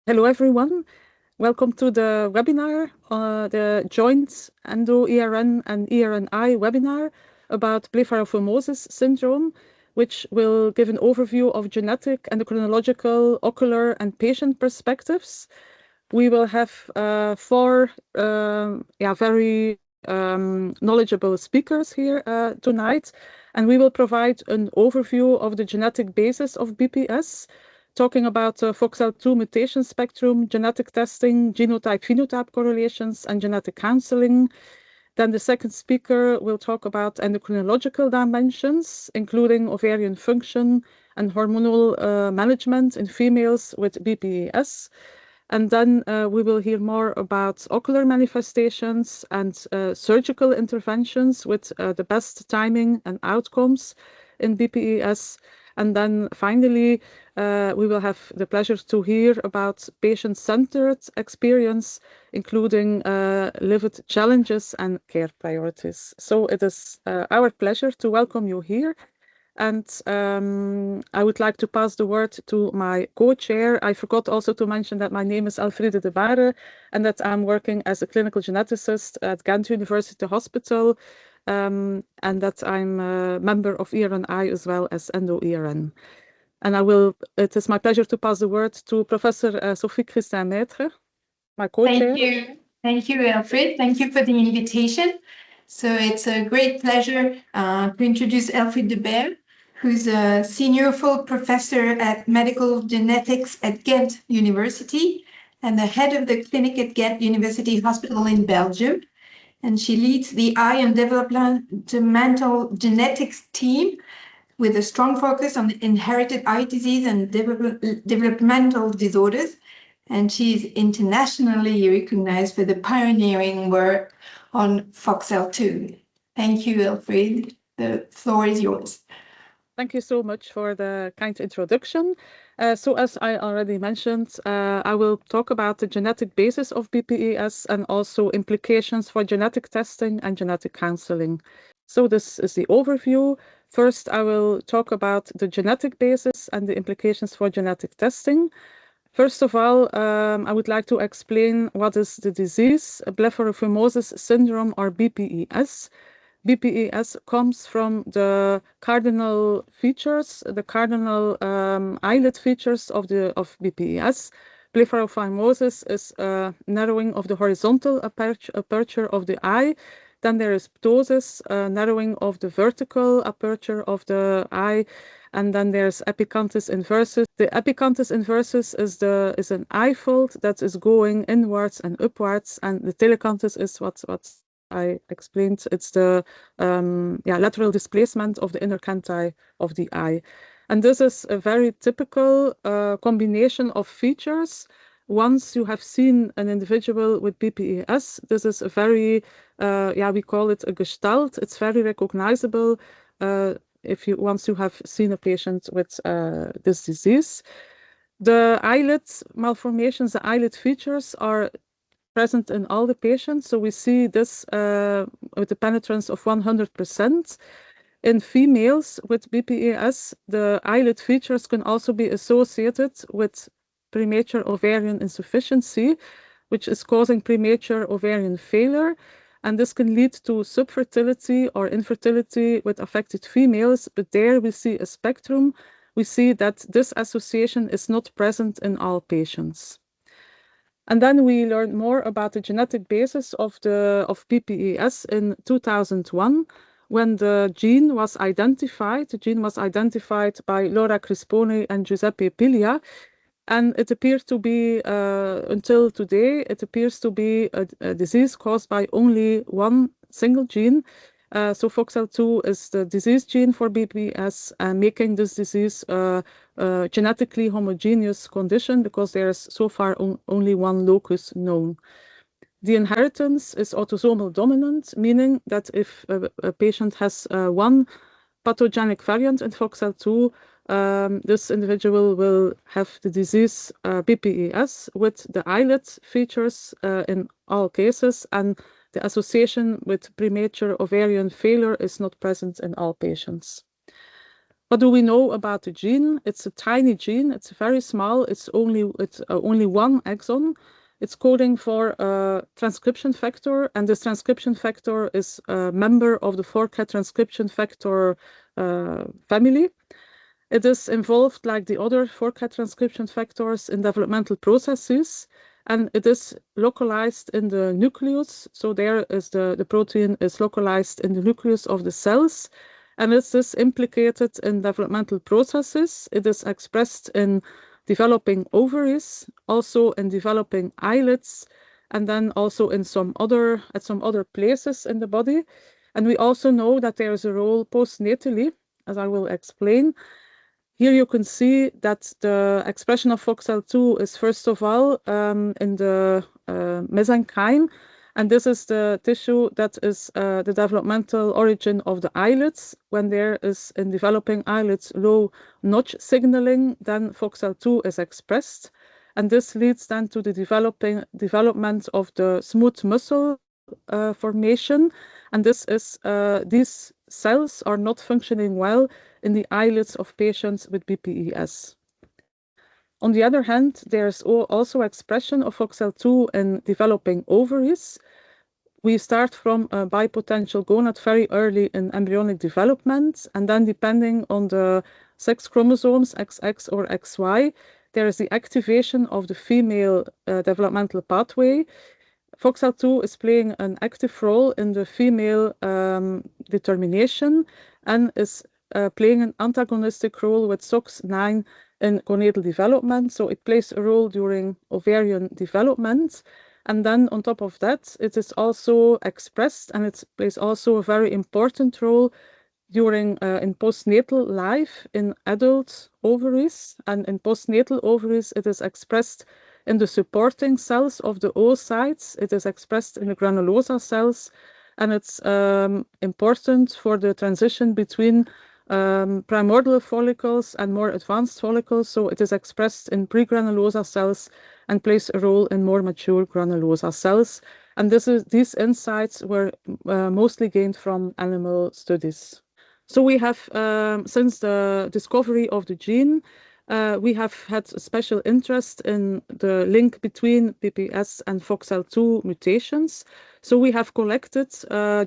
Hello, everyone. Welcome to the webinar, the joint Endo-ERN and ERN-EYE webinar about Blepharophimosis syndrome, which will give an overview of genetic, endocrinological, ocular, and patient perspectives. We will have four very knowledgeable speakers here tonight, and we will provide an overview of the genetic basis of BPS, talking about FOXL2 mutation spectrum, genetic testing, genotype-phenotype correlations, and genetic counseling. Then the second speaker will talk about endocrinological dimensions, including ovarian function and hormonal management in females with BPES. And then we will hear more about ocular manifestations and surgical interventions with the best timing and outcomes in BPES. And then finally, we will have the pleasure to hear about patient-centered experience, including lived challenges and care priorities. So it is our pleasure to welcome you here. And I would like to pass the word to my co-chair. I forgot also to mention that my name is Elfride De Baere and that I'm working as a clinical geneticist at Ghent University Hospital, and that I'm a member of ERN-EYE as well as Endo-ERN. And it is my pleasure to pass the word to Professor Sophie Christin-Maitre, my co-chair. Thank you, Elfride. Thank you for the invitation. So it's a great pleasure to introduce Elfride De Baere, who's a senior full professor at medical genetics at Ghent University and the head of the clinic at Ghent University Hospital in Belgium. And she leads the eye and developmental genetics team with a strong focus on inherited eye disease and developmental disorders. And she's internationally recognized for the pioneering work on FOXL2. Thank you, Elfride. The floor is yours. Thank you so much for the kind introduction. So as I already mentioned, I will talk about the genetic basis of BPES and also implications for genetic testing and genetic counseling. So this is the overview. First, I will talk about the genetic basis and the implications for genetic testing. First of all, I would like to explain what is the disease, Blepharophimosis syndrome or BPES. BPES comes from the cardinal features, the cardinal eyelid features of BPES. Blepharophimosis is a narrowing of the horizontal aperture of the eye. Then there is ptosis, narrowing of the vertical aperture of the eye. And then there's Epicanthus inversus. The Epicanthus inversus is an eye fold that is going inwards and upwards, and the telecanthus is what I explained. It's the lateral displacement of the inner canthi of the eye. And this is a very typical combination of features. Once you have seen an individual with BPES, this is a very, we call it a gestalt. It's very recognizable once you have seen a patient with this disease. The eyelid malformations, the eyelid features are present in all the patients. So we see this with the penetrance of 100%. In females with BPES, the eyelid features can also be associated with premature ovarian insufficiency, which is causing premature ovarian failure. And this can lead to subfertility or infertility with affected females. But there we see a spectrum. We see that this association is not present in all patients. And then we learned more about the genetic basis of BPES in 2001, when the gene was identified. The gene was identified by Laura Crisponi and Giuseppe Piglia. And it appears to be, until today, it appears to be a disease caused by only one single gene. So FOXL2 is the disease gene for BPES, making this disease a genetically homogeneous condition because there is so far only one locus known. The inheritance is autosomal dominant, meaning that if a patient has one pathogenic variant in FOXL2, this individual will have the disease BPES with the eyelid features in all cases, and the association with premature ovarian failure is not present in all patients. What do we know about the gene? It's a tiny gene. It's very small. It's only one exon. It's coding for a transcription factor, and this transcription factor is a member of the 4-cat transcription factor family. It is involved, like the other 4-cat transcription factors, in developmental processes, and it is localized in the nucleus. So there is the protein is localized in the nucleus of the cells, and it is implicated in developmental processes. It is expressed in developing ovaries, also in developing eyelids, and then also in at some other places in the body. And we also know that there is a role postnatally, as I will explain. Here you can see that the expression of FOXL2 is first of all in the mesenchyme, and this is the tissue that is the developmental origin of the eyelids. When there is in developing eyelids low notch signaling, then FOXL2 is expressed, and this leads then to the development of the smooth muscle formation, and these cells are not functioning well in the eyelids of patients with BPES. On the other hand, there's also expression of FOXL2 in developing ovaries. We start from a bipotential gonad very early in embryonic development, and then depending on the sex chromosomes, XX or XY, there is the activation of the female developmental pathway. FOXL2 is playing an active role in the female determination and is playing an antagonistic role with SOX9 in gonadal development. So it plays a role during ovarian development. And then on top of that, it is also expressed, and it plays also a very important role during in postnatal life in adult ovaries. And in postnatal ovaries, it is expressed in the supporting cells of the oocytes. It is expressed in the granulosa cells, and it's important for the transition between primordial follicles and more advanced follicles. So it is expressed in pregranulosa cells and plays a role in more mature granulosa cells. And these insights were mostly gained from animal studies. So we have, since the discovery of the gene, we have had a special interest in the link between BPS and FOXL2 mutations. So we have collected,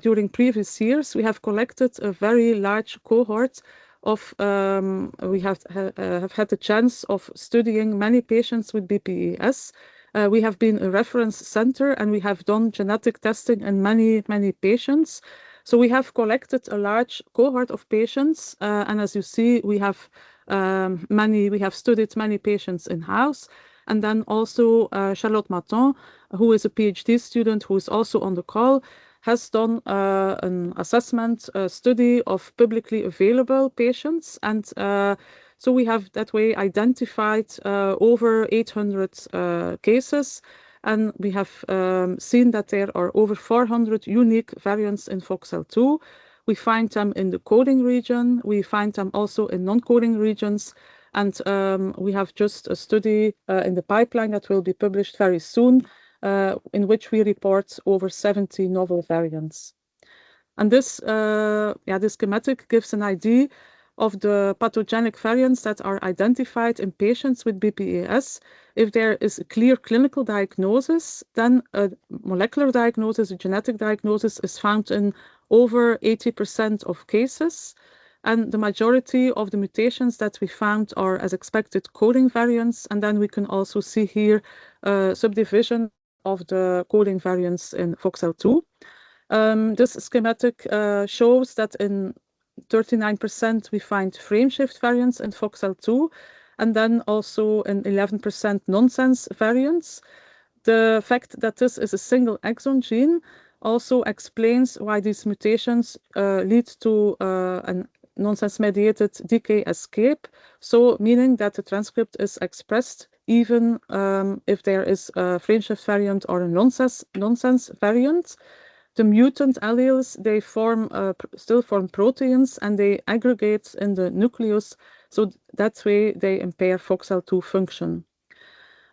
during previous years, we have collected a very large cohort of, we have had the chance of studying many patients with BPES. We have been a reference center, and we have done genetic testing in many, many patients. So we have collected a large cohort of patients, and as you see, we have studied many patients in-house. And then also Charlotte Maton, who is a PhD student who is also on the call, has done an assessment study of publicly available patients. And so we have that way identified over 800 cases. And we have seen that there are over 400 unique variants in FOXL2. We find them in the coding region. We find them also in non-coding regions. And we have just a study in the pipeline that will be published very soon, in which we report over 70 novel variants. And this schematic gives an idea of the pathogenic variants that are identified in patients with BPES. If there is a clear clinical diagnosis, then a molecular diagnosis, a genetic diagnosis, is found in over 80% of cases. And the majority of the mutations that we found are, as expected, coding variants. And then we can also see here a subdivision of the coding variants in FOXL2. This schematic shows that in 39% we find frameshift variants in FOXL2, and then also in 11% nonsense variants. The fact that this is a single exon gene also explains why these mutations lead to an nonsense-mediated decay escape, so meaning that the transcript is expressed even if there is a frameshift variant or a nonsense variant. The mutant alleles, they still form proteins, and they aggregate in the nucleus, so that way they impair FOXL2 function.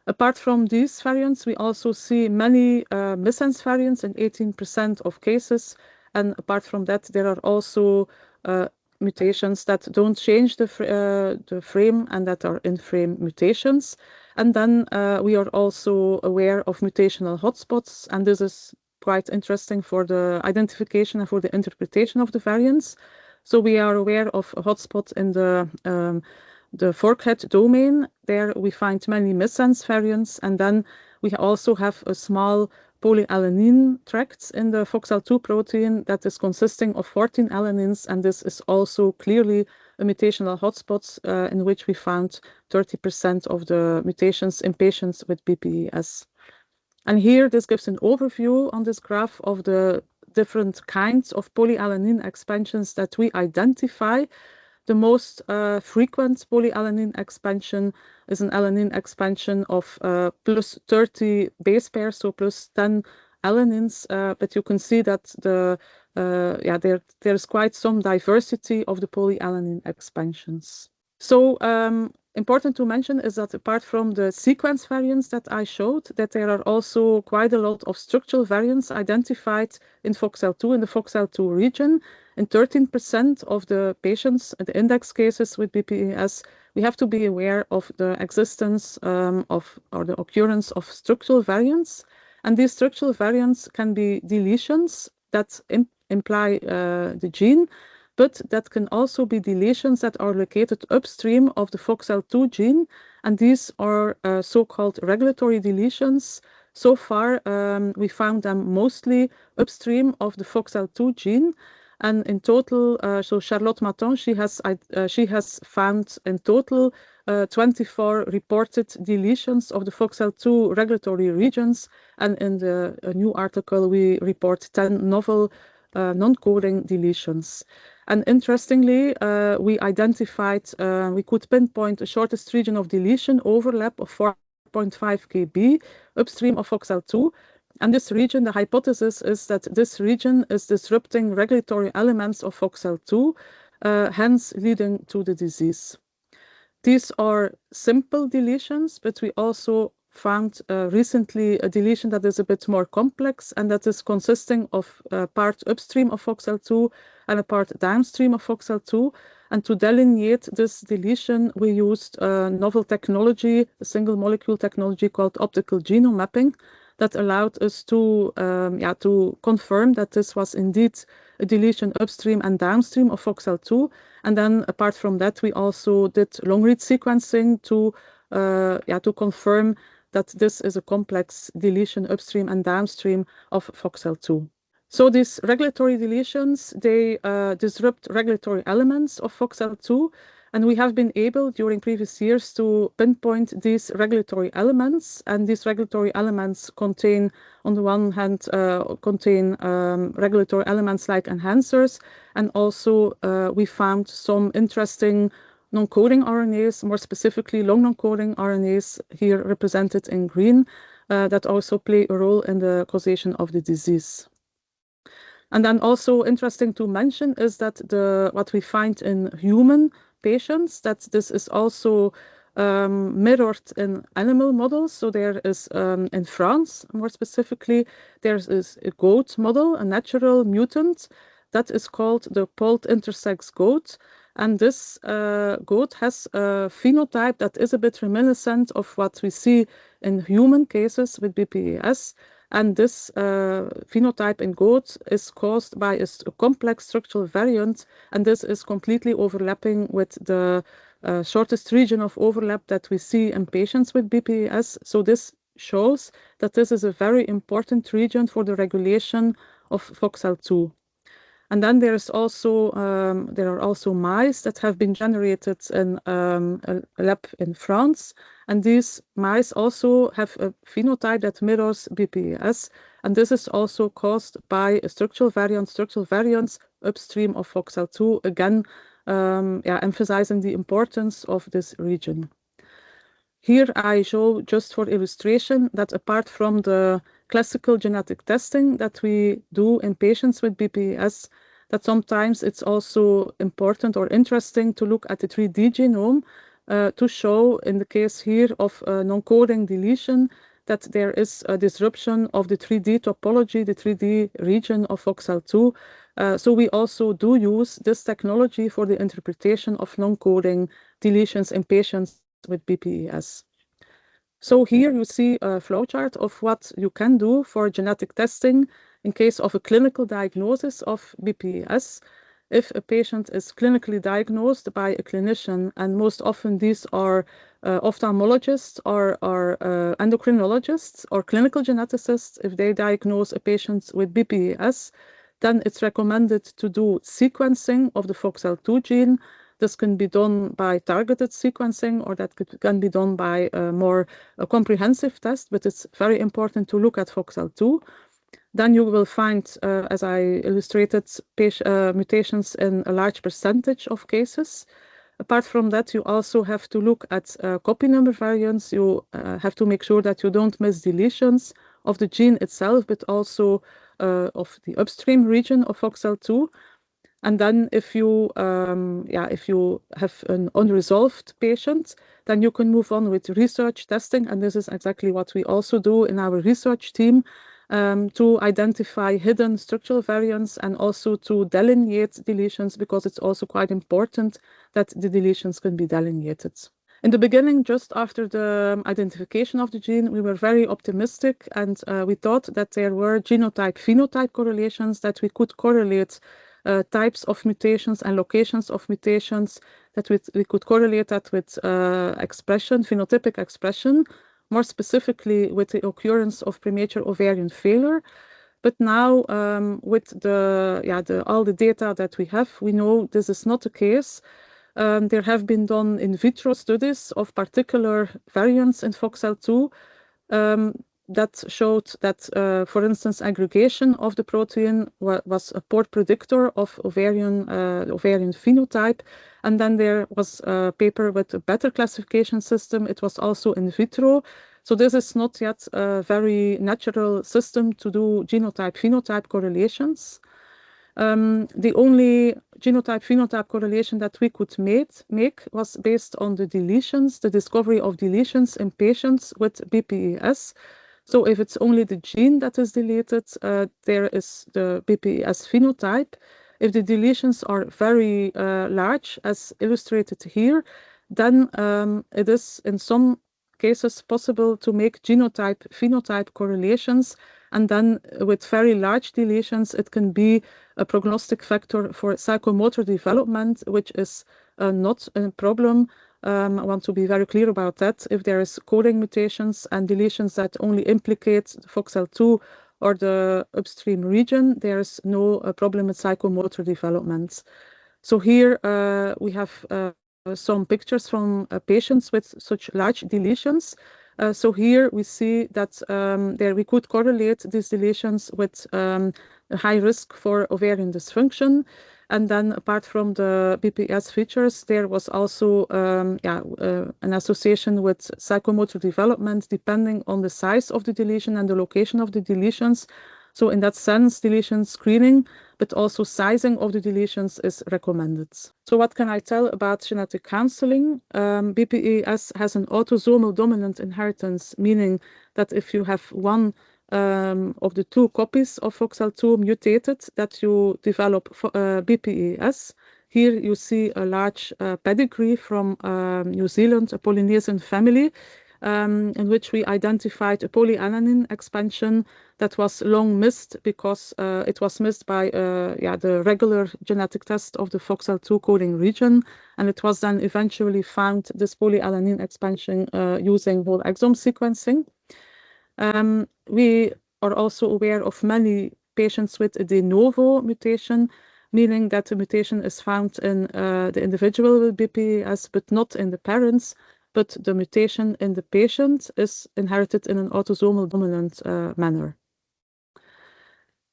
Apart from these variants, we also see many missense variants in 18% of cases, and apart from that, there are also mutations that don't change the frame and that are in-frame mutations. And then we are also aware of mutational hotspots, and this is quite interesting for the identification and for the interpretation of the variants. So we are aware of a hotspot in the forkhead domain. There we find many missense variants, and then we also have a small polyalanine tract in the FOXL2 protein that is consisting of 14 alanines, and this is also clearly a mutational hotspot in which we found 30% of the mutations in patients with BPES. And here this gives an overview on this graph of the different kinds of polyalanine expansions that we identify. The most frequent polyalanine expansion is an alanine expansion of plus 30 base pairs, so plus 10 alanines, but you can see that there's quite some diversity of the polyalanine expansions. So important to mention is that apart from the sequence variants that I showed, that there are also quite a lot of structural variants identified in FOXL2, in the FOXL2 region. In 13% of the patients, the index cases with BPES, we have to be aware of the existence or the occurrence of structural variants. And these structural variants can be deletions that imply the gene, but that can also be deletions that are located upstream of the FOXL2 gene, and these are so-called regulatory deletions. So far, we found them mostly upstream of the FOXL2 gene, and in total, so Charlotte Maton, she has found in total 24 reported deletions of the FOXL2 regulatory regions, and in the new article, we report 10 novel non-coding deletions. And interestingly, we could pinpoint a shortest region of deletion overlap of 4.5 kb upstream of FOXL2. And this region, the hypothesis is that this region is disrupting regulatory elements of FOXL2, hence leading to the disease. These are simple deletions, but we also found recently a deletion that is a bit more complex, and that is consisting of a part upstream of FOXL2 and a part downstream of FOXL2. And to delineate this deletion, we used a novel technology, a single molecule technology called optical genome mapping, that allowed us to confirm that this was indeed a deletion upstream and downstream of FOXL2. And then apart from that, we also did long-read sequencing to confirm that this is a complex deletion upstream and downstream of FOXL2. So these regulatory deletions, they disrupt regulatory elements of FOXL2, and we have been able during previous years to pinpoint these regulatory elements, and these regulatory elements contain, on the one hand, regulatory elements like enhancers, and also we found some interesting non-coding RNAs, more specifically long non-coding RNAs, here represented in green, that also play a role in the causation of the disease. And then also interesting to mention is that what we find in human patients, that this is also mirrored in animal models. So there is, in France, more specifically, there is a goat model, a natural mutant, that is called the polled intersex goat. And this goat has a phenotype that is a bit reminiscent of what we see in human cases with BPES. And this phenotype in goats is caused by a complex structural variant, and this is completely overlapping with the shortest region of overlap that we see in patients with BPES. So this shows that this is a very important region for the regulation of FOXL2. And then there are also mice that have been generated in a lab in France. And these mice also have a phenotype that mirrors BPES. And this is also caused by a structural variants upstream of FOXL2, again, emphasizing the importance of this region. Here I show, just for illustration, that apart from the classical genetic testing that we do in patients with BPES, that sometimes it's also important or interesting to look at the 3D genome to show, in the case here of non-coding deletion, that there is a disruption of the 3D topology, the 3D region of FOXL2, So we also do use this technology for the interpretation of non-coding deletions in patients with BPES. So here you see a flowchart of what you can do for genetic testing in case of a clinical diagnosis of BPES. If a patient is clinically diagnosed by a clinician, and most often these are ophthalmologists or endocrinologists or clinical geneticists, if they diagnose a patient with BPES, then it's recommended to do sequencing of the FOXL2 gene. This can be done by targeted sequencing, or that can be done by a comprehensive test, but it's very important to look at FOXL2. Then you will find, as I illustrated, mutations in a large percentage of cases. Apart from that, you also have to look at copy number variants. You have to make sure that you don't miss deletions of the gene itself, but also of the upstream region of FOXL2. And then if you have an unresolved patient, then you can move on with research testing. And this is exactly what we also do in our research team, to identify hidden structural variants and also to delineate deletions, because it's also quite important that the deletions can be delineated. In the beginning, just after the identification of the gene, we were very optimistic, and we thought that there were genotype-phenotype correlations, that we could correlate types of mutations and locations of mutations, that we could correlate that with expression, phenotypic expression, more specifically with the occurrence of premature ovarian failure. But now, with all the data that we have, we know this is not the case. There have been done in vitro studies of particular variants in FOXL2 that showed that, for instance, aggregation of the protein was a poor predictor of ovarian phenotype. And then there was a paper with a better classification system. It was also in vitro. So this is not yet a very natural system to do genotype-phenotype correlations. The only genotype-phenotype correlation that we could make was based on the deletions, the discovery of deletions in patients with BPES. So if it's only the gene that is deleted, there is the BPES phenotype. If the deletions are very large, as illustrated here, then it is in some cases possible to make genotype-phenotype correlations. And then with very large deletions, it can be a prognostic factor for psychomotor development, which is not a problem. I want to be very clear about that. If there is coding mutations and deletions that only implicate FOXL2 or the upstream region, there is no problem with psychomotor development. So here we have some pictures from patients with such large deletions. So here we see that there we could correlate these deletions with a high risk for ovarian dysfunction. And then apart from the BPES features, there was also an association with psychomotor development depending on the size of the deletion and the location of the deletions. So in that sense, deletion screening, but also sizing of the deletions is recommended. So what can I tell about genetic counseling? BPES has an autosomal dominant inheritance, meaning that if you have one of the two copies of FOXL2 mutated, that you develop BPES. Here you see a large pedigree from New Zealand, a Polynesian family, in which we identified a polyalanine expansion that was long missed because it was missed by the regular genetic test of the FOXL2 coding region, and it was then eventually found, this polyalanine expansion, using whole exome sequencing. We are also aware of many patients with a de novo mutation, meaning that the mutation is found in the individual with BPES, but not in the parents, but the mutation in the patient is inherited in an autosomal dominant manner.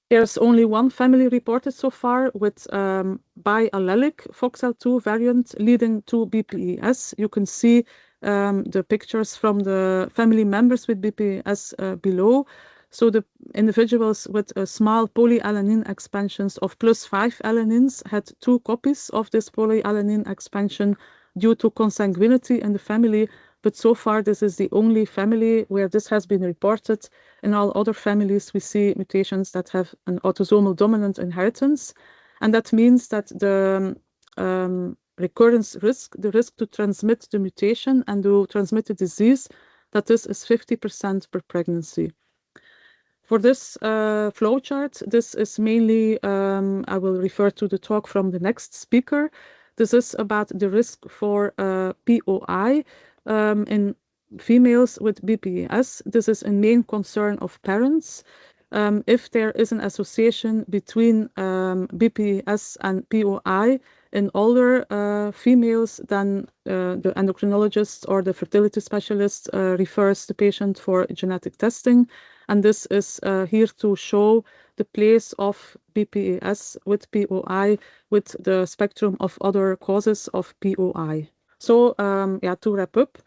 There's only one family reported so far with biallelic FOXL2 variant leading to BPES. You can see the pictures from the family members with BPES below. So the individuals with small polyalanine expansions of +5 alanines had 2 copies of this polyalanine expansion due to consanguinity in the family. But so far, this is the only family where this has been reported. In all other families, we see mutations that have an autosomal dominant inheritance. And that means that the recurrence risk, the risk to transmit the mutation and to transmit the disease, that this is 50% per pregnancy. For this flowchart, this is mainly, I will refer to the talk from the next speaker. This is about the risk for POI in females with BPES. This is a main concern of parents. If there is an association between BPES and POI in older females, then the endocrinologist or the fertility specialist refers the patient for genetic testing. And this is here to show the place of BPES with POI with the spectrum of other causes of POI. So yeah, to wrap up,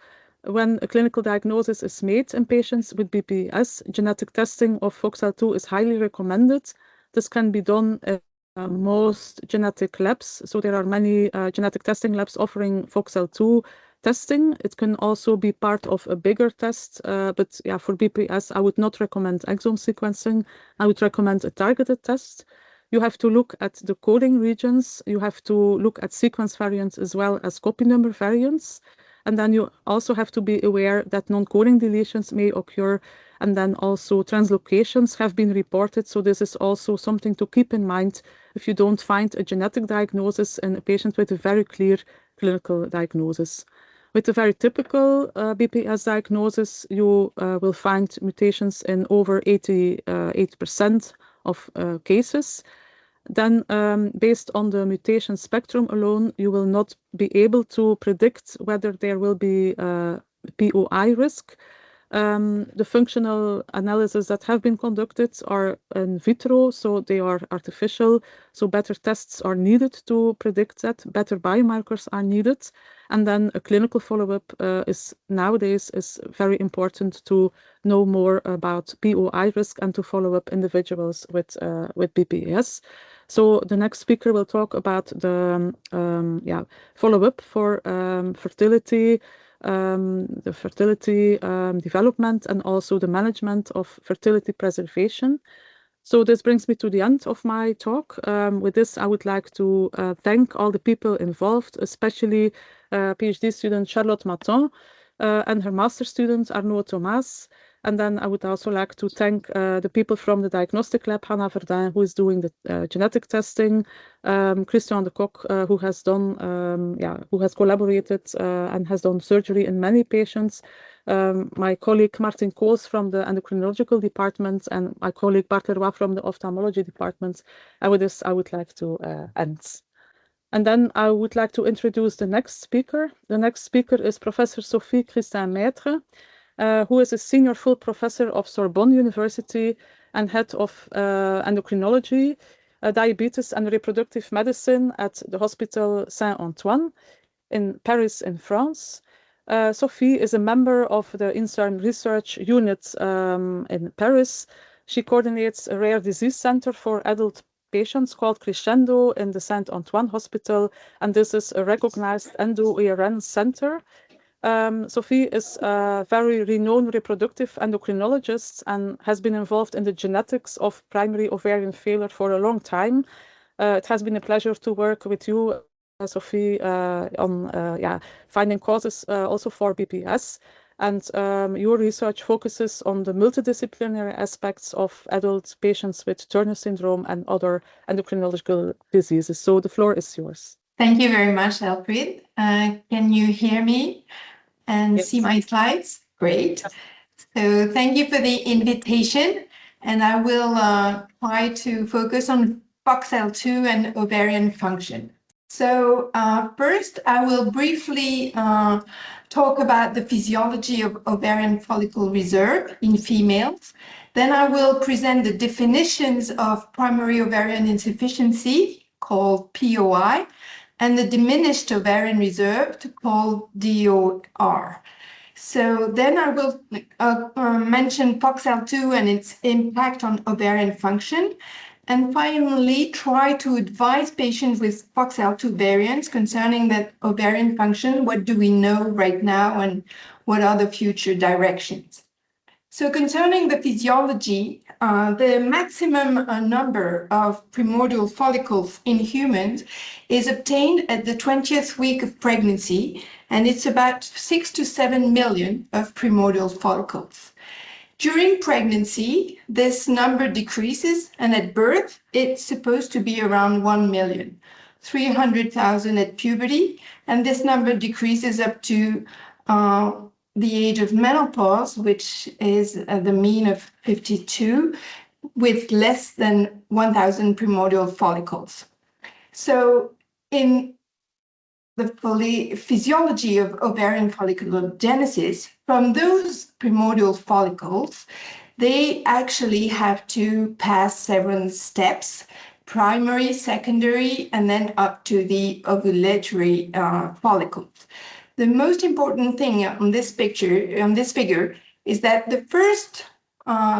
when a clinical diagnosis is made in patients with BPES, genetic testing of FOXL2 is highly recommended. This can be done in most genetic labs. So there are many genetic testing labs offering FOXL2 testing. It can also be part of a bigger test, but yeah, for BPES, I would not recommend exome sequencing. I would recommend a targeted test. You have to look at the coding regions. You have to look at sequence variants as well as copy number variants. And then you also have to be aware that non-coding deletions may occur, and then also translocations have been reported. So this is also something to keep in mind if you don't find a genetic diagnosis in a patient with a very clear clinical diagnosis. With a very typical BPS diagnosis, you will find mutations in over 88% of cases. Then based on the mutation spectrum alone, you will not be able to predict whether there will be POI risk. The functional analyses that have been conducted are in vitro, so they are artificial. So better tests are needed to predict that. Better biomarkers are needed. And then a clinical follow-up is nowadays is very important to know more about POI risk and to follow up individuals with BPES. So the next speaker will talk about the follow-up for fertility, the fertility development, and also the management of fertility preservation. So this brings me to the end of my talk. With this, I would like to thank all the people involved, especially PhD student Charlotte Maton and her master student Arnaud Thomas. And then I would also like to thank the people from the diagnostic lab, Hannah Verdun, who is doing the genetic testing, Christian Decock, who has done, who has collaborated and has done surgery in many patients. My colleague Martin Kools from the endocrinological department, and my colleague Bart Leroy from the ophthalmology department. And with this, I would like to end. And then I would like to introduce the next speaker. The next speaker is Professor Sophie Christin-Maitre, who is a senior full professor of Sorbonne University and head of endocrinology, diabetes and reproductive medicine at the Hospital Saint-Antoine in Paris in France. Sophie is a member of the INSERM research unit in Paris. She coordinates a rare disease center for adult patients called Crescendo in the Saint-Antoine Hospital, and this is a recognized Endo-ERN center. Sophie is a very renowned reproductive endocrinologist and has been involved in the genetics of primary ovarian failure for a long time. It has been a pleasure to work with you, Sophie, on finding causes also for BPS. And your research focuses on the multidisciplinary aspects of adult patients with Turner syndrome and other endocrinological diseases. So the floor is yours. Thank you very much, Elfride. Can you hear me and see my slides? Great. So thank you for the invitation. And I will try to focus on FOXL2 and ovarian function. So first, I will briefly talk about the physiology of ovarian follicle reserve in females. Then I will present the definitions of primary ovarian insufficiency, called POI, and the diminished ovarian reserve, called DOR. So then I will mention FOXL2 and its impact on ovarian function. And finally, try to advise patients with FOXL2 variants concerning that ovarian function. What do we know right now and what are the future directions? So concerning the physiology, the maximum number of primordial follicles in humans is obtained at the 20th week of pregnancy, and it's about 6 to 7 million of primordial follicles. During pregnancy, this number decreases, and at birth, it's supposed to be around 1 million, 300,000 at puberty, and this number decreases up to the age of menopause, which is the mean of 52, with less than 1,000 primordial follicles. So in the physiology of ovarian folliculogenesis, from those primordial follicles, they actually have to pass several steps, primary, secondary, and then up to the ovulatory follicles. The most important thing on this figure, is that the first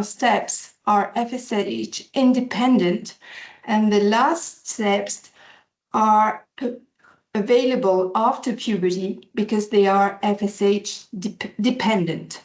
steps are FSH independent, and the last steps are available after puberty because they are FSH dependent.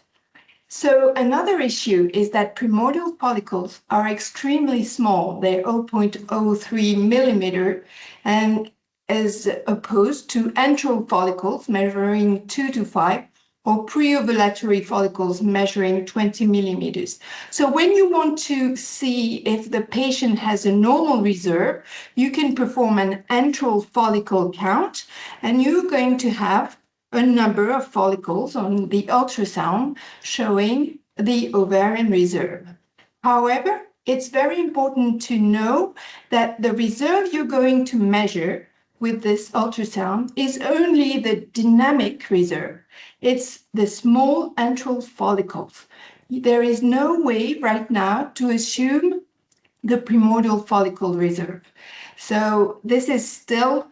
So another issue is that primordial follicles are extremely small. They're 0.03 millimeter, and as opposed to antral follicles measuring 2 to 5, or pre-ovulatory follicles measuring 20 millimeters. So when you want to see if the patient has a normal reserve, you can perform an antral follicle count, and you're going to have a number of follicles on the ultrasound showing the ovarian reserve. However, it's very important to know that the reserve you're going to measure with this ultrasound is only the dynamic reserve. It's the small antral follicles. There is no way right now to assume the primordial follicle reserve. So this is still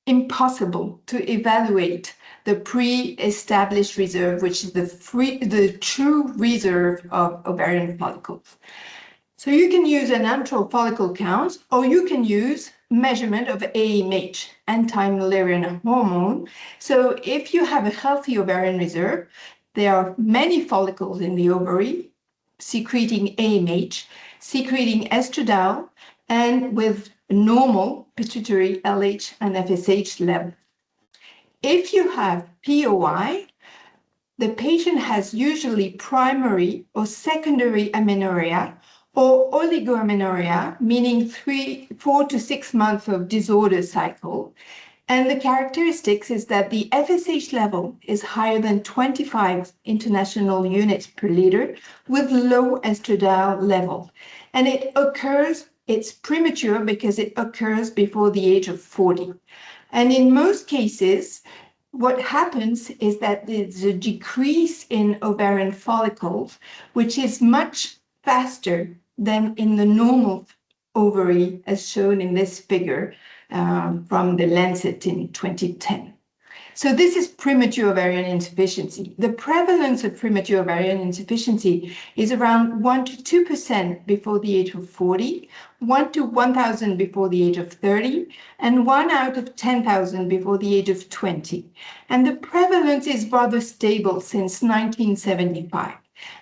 impossible to evaluate the pre-established reserve, which is the true reserve of ovarian follicles. So you can use an antral follicle count, or you can use measurement of AMH, anti-Middelares hormone. So if you have a healthy ovarian reserve, there are many follicles in the ovary secreting AMH, secreting estradiol, and with normal pituitary LH and FSH level. If you have POI, the patient has usually primary or secondary amenorrhea or oligoamenorrhea, meaning 4 to 6 months of disorder cycle. And the characteristics is that the FSH level is higher than 25 international units per liter with low estradiol level. And it's premature because it occurs before the age of 40. And in most cases, what happens is that there's a decrease in ovarian follicles, which is much faster than in the normal ovary, as shown in this figure from the Lancet in 2010. So this is premature ovarian insufficiency. The prevalence of premature ovarian insufficiency is around 1 to 2% before the age of 40, 1 to 1,000 before the age of 30, and 1 out of 10,000 before the age of 20. And the prevalence is rather stable since 1975.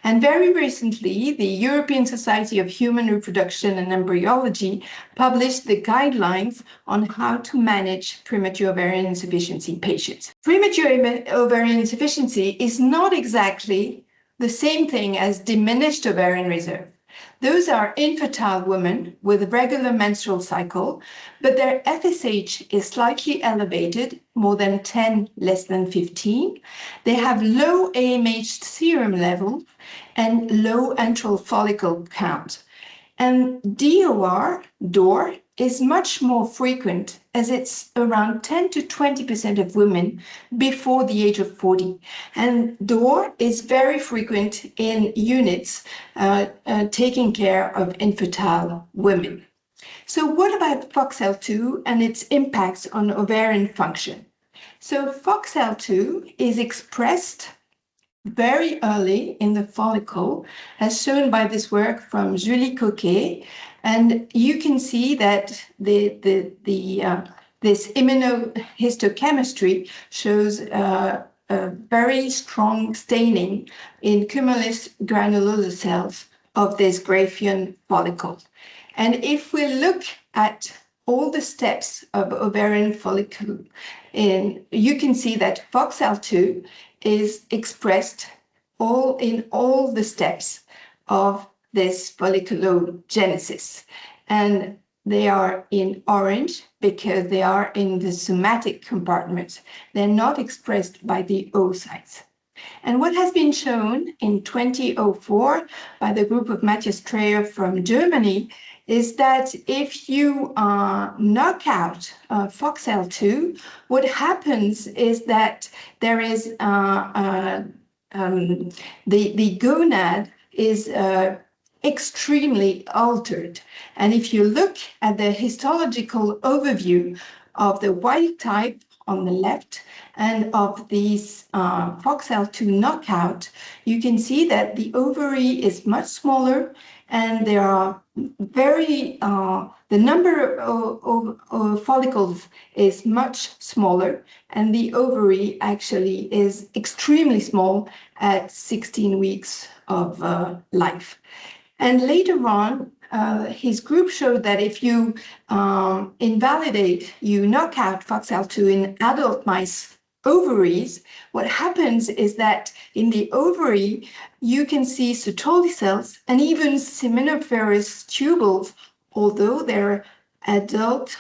And very recently, the European Society of Human Reproduction and Embryology published the guidelines on how to manage premature ovarian insufficiency patients. Premature ovarian insufficiency is not exactly the same thing as diminished ovarian reserve. Those are infertile women with regular menstrual cycle, but their FSH is slightly elevated, more than 10, less than 15. They have low AMH serum level and low antral follicle count. And DOR is much more frequent, as it's around 10 to 20% of women before the age of 40. And DOR is very frequent in units taking care of infertile women. So what about FOXL2 and its impacts on ovarian function? So FOXL2 is expressed very early in the follicle, as shown by this work from Julie Coquet. And you can see that this immunohistochemistry shows a very strong staining in cumulus granulosa cells of this Graafian follicle. And if we look at all the steps of ovarian follicle, you can see that FOXL2 is expressed in all the steps of this folliculogenesis. And they are in orange because they are in the somatic compartment. They're not expressed by the oocytes. And what has been shown in 2004 by the group of Matthias Streyer from Germany is that if you knock out FOXL2, what happens is that there is the gonad is extremely altered. And if you look at the histological overview of the wild type on the left and of these FOXL2 knockout, you can see that the ovary is much smaller and there are the number of follicles is much smaller, and the ovary actually is extremely small at 16 weeks of life. And later on, his group showed that if you you knock out FOXL2 in adult mice ovaries, what happens is that in the ovary, you can see Sertoli cells and even seminiferous tubules, although they're adult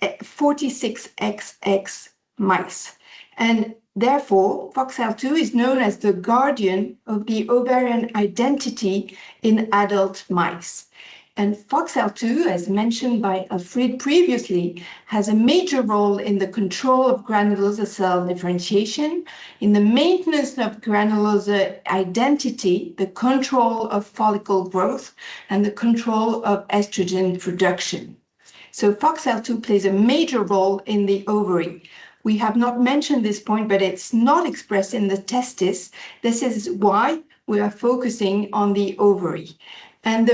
46XX mice. And therefore, FOXL2 is known as the guardian of the ovarian identity in adult mice. And FOXL2, as mentioned by Elfride previously, has a major role in the control of granulosa cell differentiation, in the maintenance of granulosa identity, the control of follicle growth, and the control of estrogen production. So FOXL2 plays a major role in the ovary. We have not mentioned this point, but it's not expressed in the testis. This is why we are focusing on the ovary. And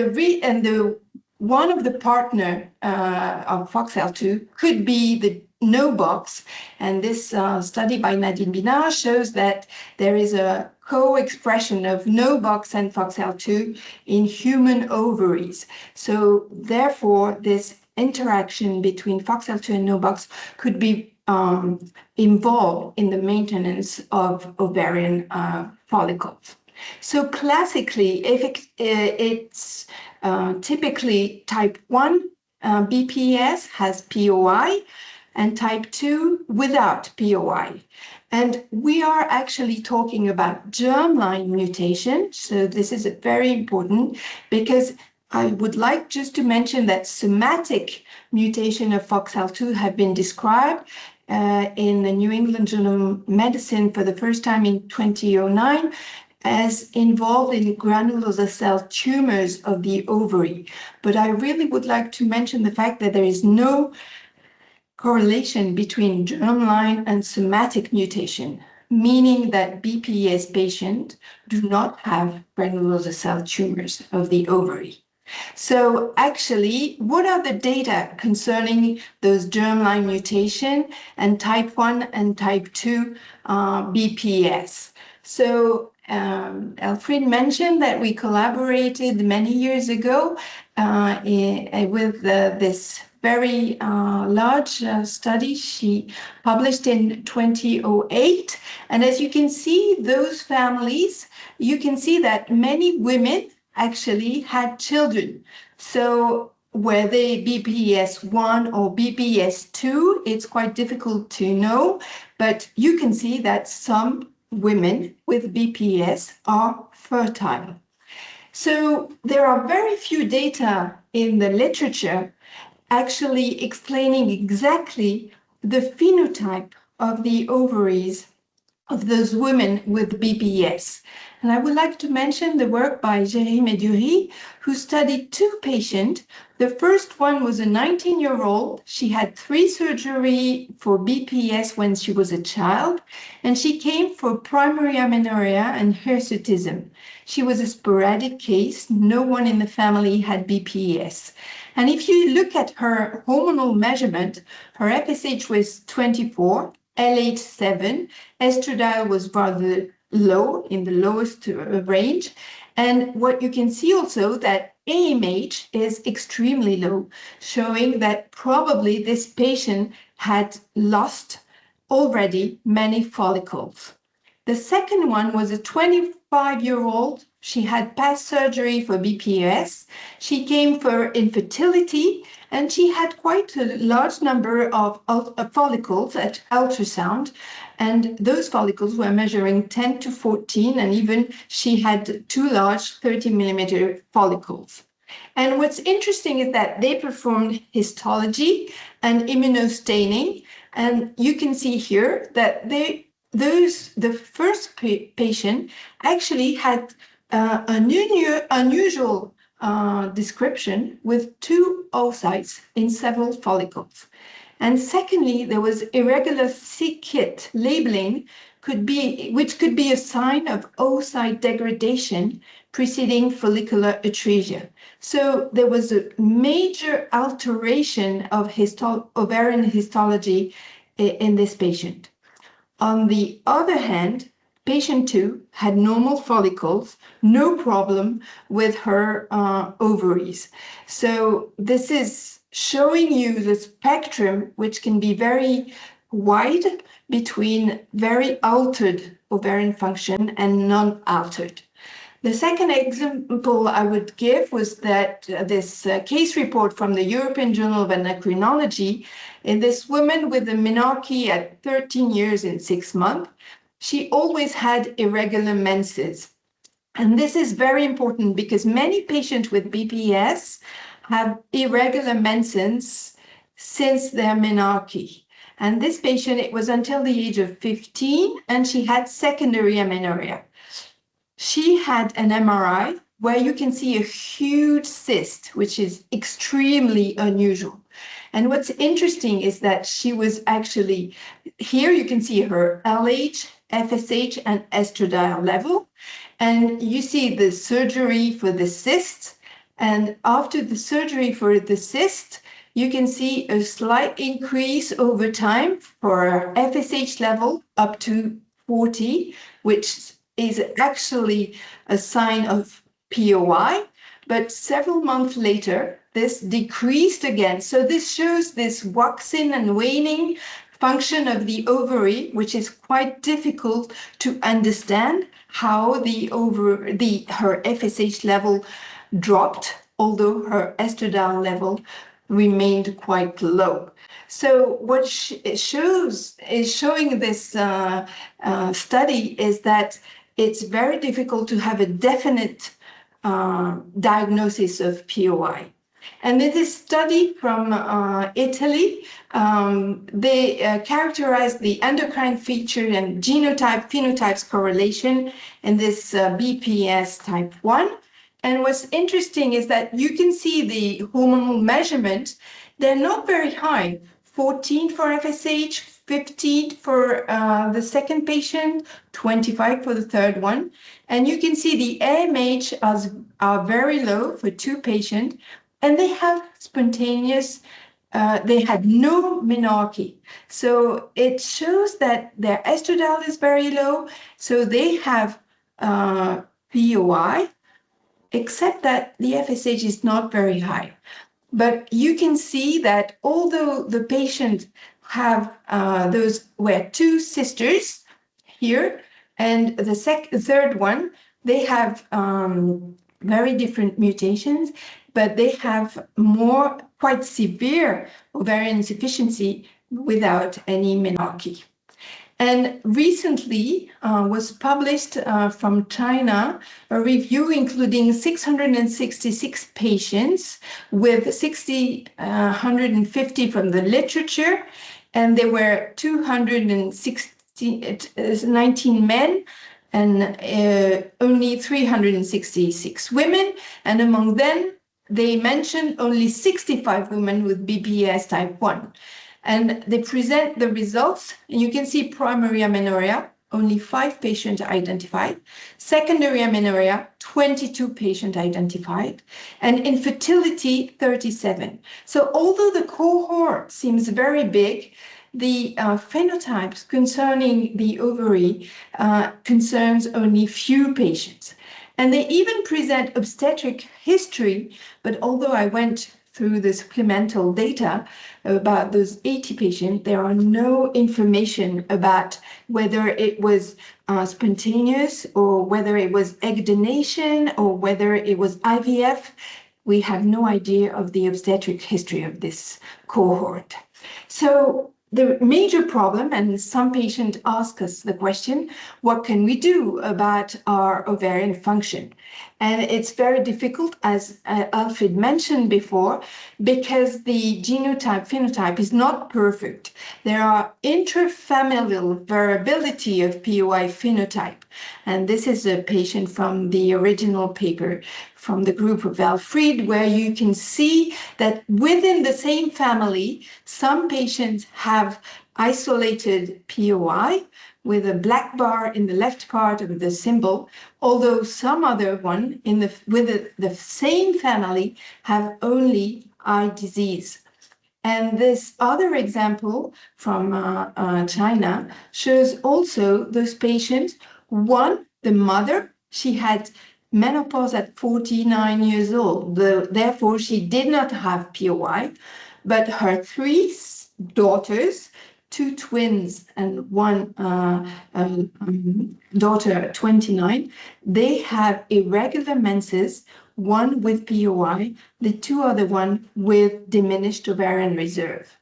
one of the partner of FOXL2 could be the no box. And this study by Nadine Binard shows that there is a co-expression of no box and FOXL2 in human ovaries. So therefore, this interaction between FOXL2 and no box could be involved in the maintenance of ovarian follicles. So classically, if it's typically type 1 BPES has POI and type 2 without POI. And we are actually talking about germline mutation. So this is very important because I would like just to mention that somatic mutation of FOXL2 have been described in the New England Journal of Medicine for the first time in 2009 as involved in granulosa cell tumors of the ovary. But I really would like to mention the fact that there is no correlation between germline and somatic mutation, meaning that BPES patients do not have granulosa cell tumors of the ovary. So actually, what are the data concerning those germline mutation and type 1 and type 2 BPES? So Elfride mentioned that we collaborated many years ago with this very large study she published in 2008. And as you can see, those families, you can see that many women actually had children. So were they BPES 1 or BPES 2? It's quite difficult to know, but you can see that some women with BPES are fertile. So there are very few data in the literature actually explaining exactly the phenotype of the ovaries of those women with BPES. And I would like to mention the work by Géry Médurie, who studied 2 patients. The first one was a 19-year-old. She had 3 surgeries for BPES when she was a child, and she came for primary amenorrhea and hirsutism. She was a sporadic case. No one in the family had BPES. And if you look at her hormonal measurement, her FSH was 24, LH7. Estradiol was rather low, in the lowest range. And what you can see also that AMH is extremely low, showing that probably this patient had lost already many follicles. The second one was a 25-year-old. She had past surgery for BPES. She came for infertility, and she had quite a large number of follicles at ultrasound. And those follicles were measuring 10 to 14, and even she had two large 30-millimeter follicles. And what's interesting is that they performed histology and immunostaining. And you can see here that the first patient actually had an unusual description with two oocytes in several follicles. And secondly, there was irregular c-kit labeling, which could be a sign of oocyte degradation preceding follicular atresia. So there was a major alteration of ovarian histology in this patient. On the other hand, patient 2 had normal follicles, no problem with her ovaries. So this is showing you the spectrum, which can be very wide between very altered ovarian function and non-altered. The second example I would give was that this case report from the European Journal of Endocrinology, in this woman with a menarche at 13 years and 6 months, she always had irregular menses. And this is very important because many patients with BPES have irregular menses since their menarche. And this patient, it was until the age of 15, and she had secondary amenorrhea. She had an MRI where you can see a huge cyst, which is extremely unusual. And what's interesting is that she was actually, here you can see her LH, FSH, and estradiol level. And you see the surgery for the cyst. And after the surgery for the cyst, you can see a slight increase over time for FSH level up to 40, which is actually a sign of POI, but several months later, this decreased again. So this shows this waxing and waning function of the ovary, which is quite difficult to understand how her FSH level dropped, although her estradiol level remained quite low. So what it shows is showing this study is that it's very difficult to have a definite diagnosis of POI. And in this study from Italy, they characterized the endocrine feature and genotype phenotypes correlation in this BPES type 1. And what's interesting is that you can see the hormonal measurement. They're not very high, 14 for FSH, 15 for the second patient, 25 for the third one. And you can see the AMH are very low for two patients, and they have spontaneous, they had no menarche. So it shows that their estradiol is very low, so they have POI, except that the FSH is not very high. But you can see that although the patient have those were two sisters here, and the third one, they have very different mutations, but they have more quite severe ovarian insufficiency without any menarche. And recently was published from China a review including 666 patients with 150 from the literature, and there were 219 men and only 366 women, and among them they mentioned only 65 women with BPES type 1. And they present the results, and you can see primary amenorrhea, only 5 patients identified. Secondary amenorrhea, 22 patients identified. And infertility, 37. So although the cohort seems very big, the phenotypes concerning the ovary concerns only few patients. And they even present obstetric history, but although I went through the supplemental data about those 80 patients, there are no information about whether it was spontaneous or whether it was egg donation or whether it was IVF. We have no idea of the obstetric history of this cohort. So the major problem, and some patients ask us the question, what can we do about our ovarian function? And it's very difficult, as Elfride mentioned before, because the genotype phenotype is not perfect. There are intrafamilial variability of POI phenotype. And this is a patient from the original paper from the group of Elfride, where you can see that within the same family, some patients have isolated POI with a black bar in the left part of the symbol, although some other one with the same family have only eye disease. And this other example from China shows also those patients. One, the mother, she had menopause at 49 years old. Therefore, she did not have POI, but her three daughters, two twins and one daughter, 29, they have irregular menses, one with POI, the two other one with diminished ovarian reserve.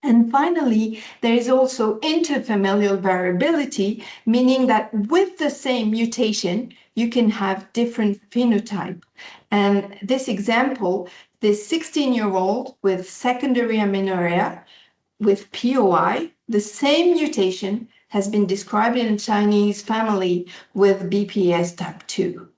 And finally, there is also interfamilial variability, meaning that with the same mutation, you can have different phenotype. And this example, this 16-year-old with secondary amenorrhea with POI, the same mutation has been described in a Chinese family with BPES type 2.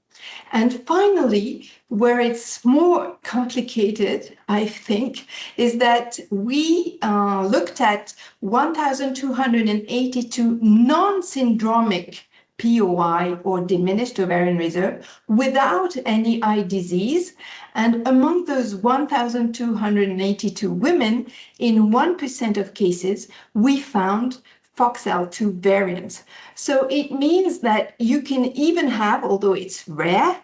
And finally, where it's more complicated, I think, is that we looked at 1,282 non-syndromic POI or diminished ovarian reserve without any eye disease. And among those 1,282 women, in 1% of cases, we found FOXL2 variants. So it means that you can even have, although it's rare,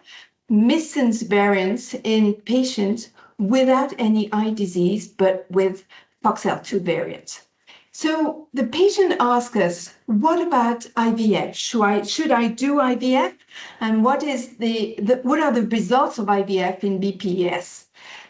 missense variants in patients without any eye disease, but with FOXL2 variants. So the patient asks us, what about IVF? Should I do IVF? And what are the results of IVF in BPES?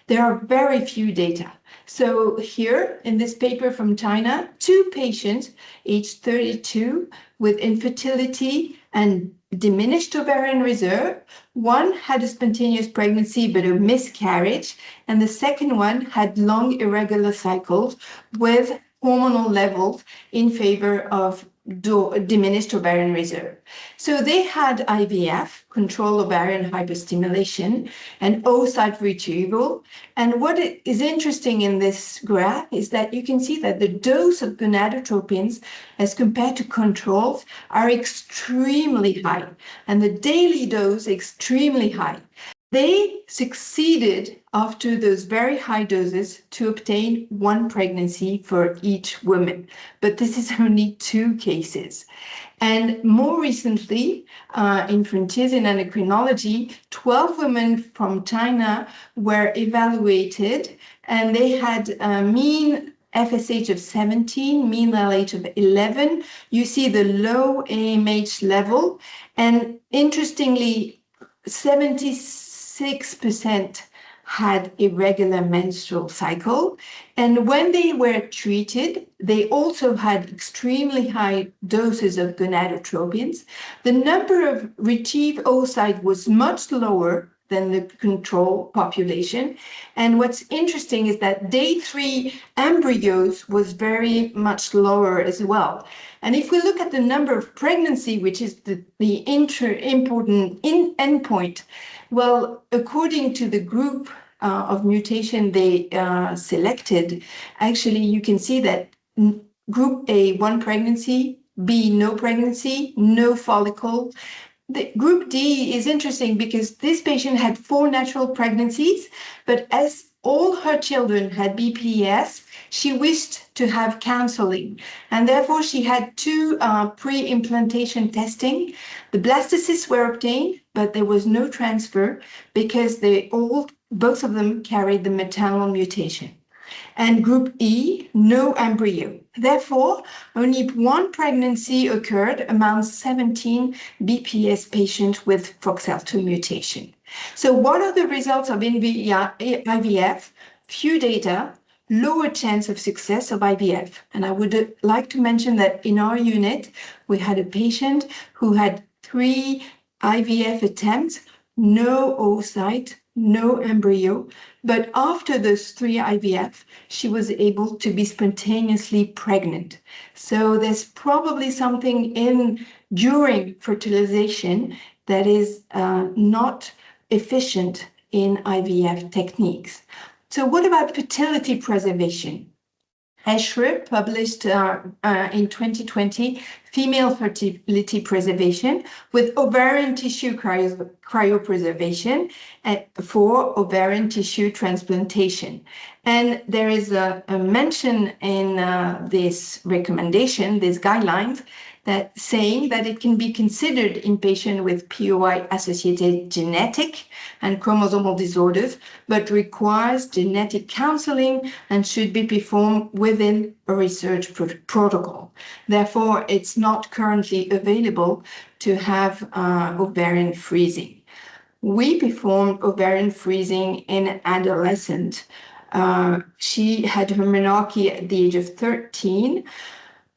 There are very few data. So here in this paper from China, 2 patients aged 32 with infertility and diminished ovarian reserve. One had a spontaneous pregnancy but a miscarriage, and the second one had long irregular cycles with hormonal levels in favor of diminished ovarian reserve. So they had IVF, control ovarian hyperstimulation, and oocyte retrieval. And what is interesting in this graph is that you can see that the dose of gonadotropins as compared to controls are extremely high, and the daily dose extremely high. They succeeded after those very high doses to obtain 1 pregnancy for each woman, but this is only 2 cases. And more recently, in Frontiers in Endocrinology, 12 women from China were evaluated, and they had a mean FSH of 17, mean LH of 11. You see the low AMH level, and interestingly, 76% had irregular menstrual cycle. And when they were treated, they also had extremely high doses of gonadotropins. The number of retrieved oocyte was much lower than the control population. And what's interesting is that day 3 embryos was very much lower as well. And if we look at the number of pregnancy, which is the important endpoint, well, according to the group of mutation they selected, actually you can see that group A, 1 pregnancy, B, no pregnancy, no follicle. The group D is interesting because this patient had 4 natural pregnancies, but as all her children had BPES, she wished to have counseling. And therefore, she had two pre-implantation testing. The blastocysts were obtained, but there was no transfer because both of them carried the maternal mutation. And group E, no embryo. Therefore, only one pregnancy occurred among 17 BPS patients with FOXL2 mutation. So what are the results of IVF? Few data, lower chance of success of IVF. And I would like to mention that in our unit, we had a patient who had 3 IVF attempts, no oocyte, no embryo, but after those 3 IVF, she was able to be spontaneously pregnant. So there's probably something during fertilization that is not efficient in IVF techniques. So what about fertility preservation? Eschre published in 2020 female fertility preservation with ovarian tissue cryopreservation for ovarian tissue transplantation. And there is a mention in this recommendation, these guidelines, that saying that it can be considered in patients with POI-associated genetic and chromosomal disorders, but requires genetic counseling and should be performed within a research protocol. Therefore, it's not currently available to have ovarian freezing. We performed ovarian freezing in an adolescent. She had her menarche at the age of 13,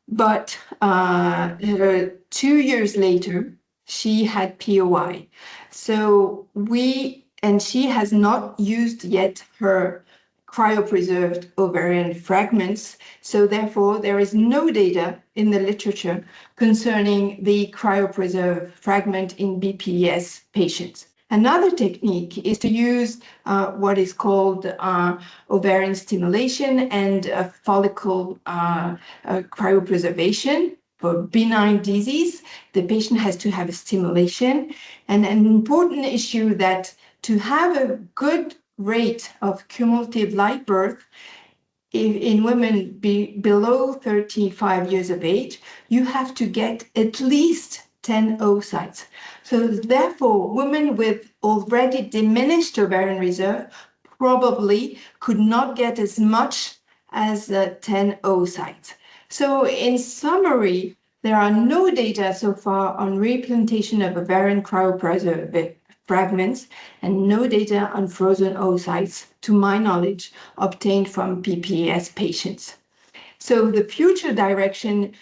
but 2 years later, she had POI. And she has not used yet her cryopreserved ovarian fragments. So therefore, there is no data in the literature concerning the cryopreserved fragment in BPES patients. Another technique is to use what is called ovarian stimulation and follicle cryopreservation for benign disease. The patient has to have a stimulation. And an important issue that to have a good rate of cumulative live birth in women below 35 years of age, you have to get at least 10 oocytes. So therefore, women with already diminished ovarian reserve probably could not get as much as 10 oocytes. So in summary, there are no data so far on replantation of ovarian cryopreserved fragments and no data on frozen oocytes, to my knowledge, obtained from BPES patients. So the future direction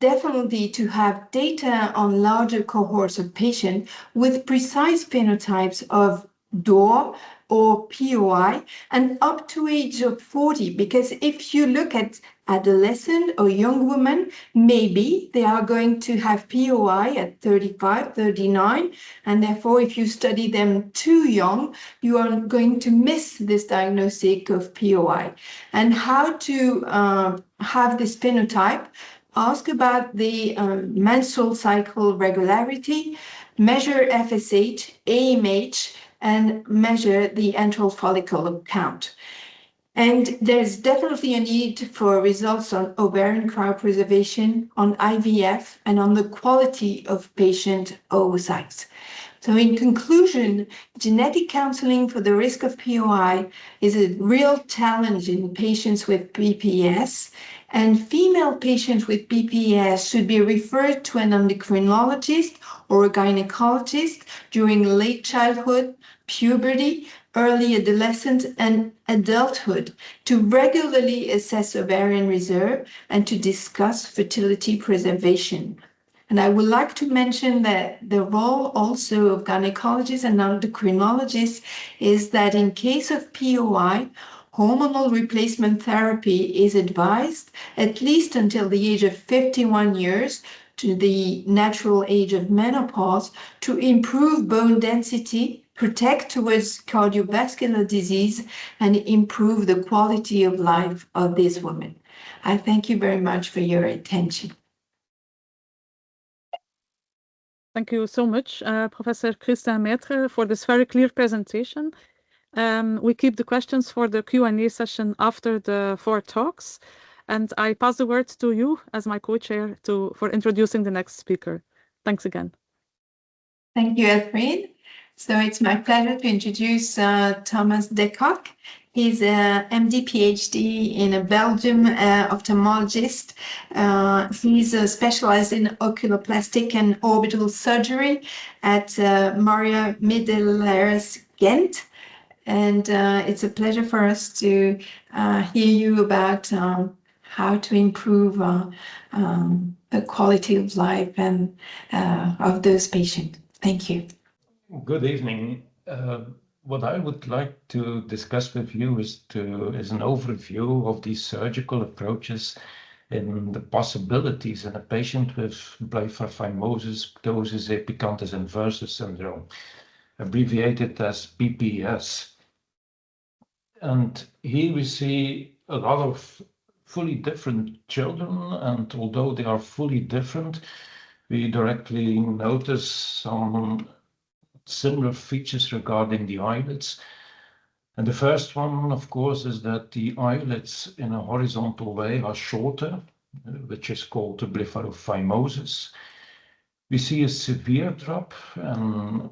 definitely to have data on larger cohorts of patients with precise phenotypes of DOR or POI and up to age of 40, because if you look at adolescent or young women, maybe they are going to have POI at 35, 39, and therefore if you study them too young, you are going to miss this diagnosis of POI. And how to have this phenotype? Ask about the menstrual cycle regularity, measure FSH, AMH, and measure the antral follicle count. And there's definitely a need for results on ovarian cryopreservation, on IVF, and on the quality of patient oocytes. So in conclusion, genetic counseling for the risk of POI is a real challenge in patients with BPES, and female patients with BPES should be referred to an endocrinologist or a gynecologist during late childhood, puberty, early adolescence, and adulthood to regularly assess ovarian reserve and to discuss fertility preservation. And I would like to mention that the role also of gynecologists and endocrinologists is that in case of POI, hormonal replacement therapy is advised at least until the age of 51 years to the natural age of menopause to improve bone density, protect towards cardiovascular disease, and improve the quality of life of these women. I thank you very much for your attention. Thank you so much, Professor Christin-Maitre, for this very clear presentation. We keep the questions for the Q&A session after the 4 talks. And I pass the word to you as my co-chair for introducing the next speaker. Thanks again. Thank you, Elfride. So it's my pleasure to introduce Thomas Decock. He's a MD PhD in a Belgium ophthalmologist. He's specialized in oculoplastic and orbital surgery at Maria Middelares, Ghent. And it's a pleasure for us to hear you about how to improve the quality of life and of those patients. Thank you. Good evening. What I would like to discuss with you is an overview of these surgical approaches and the possibilities in a patient with Blepharophimosis-Ptosis Epicanthus Inversus syndrome, abbreviated as BPES. And here we see a lot of fully different children, and although they are fully different, we directly notice some similar features regarding the eyelids. And the first one, of course, is that the eyelids in a horizontal way are shorter, which is called the blepharophimosis. We see a severe drop, and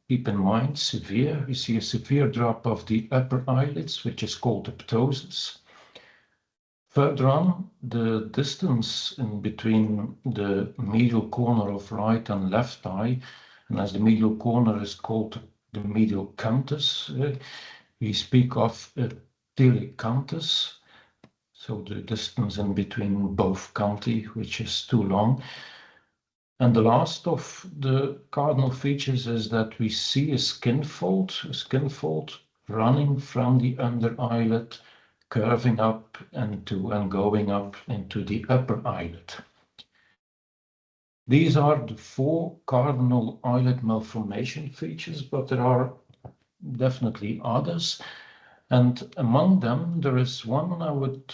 keep in mind, severe. We see a severe drop of the upper eyelids, which is called the ptosis. Further on, the distance in between the medial corner of right and left eye, and as the medial corner is called the medial canthus, we speak of a telecanthus, so the distance in between both canthi, which is too long. And the last of the cardinal features is that we see a skin fold running from the under eyelid, curving up and going up into the upper eyelid. These are the 4 cardinal eyelid malformation features, but there are definitely others. And among them, there is one I would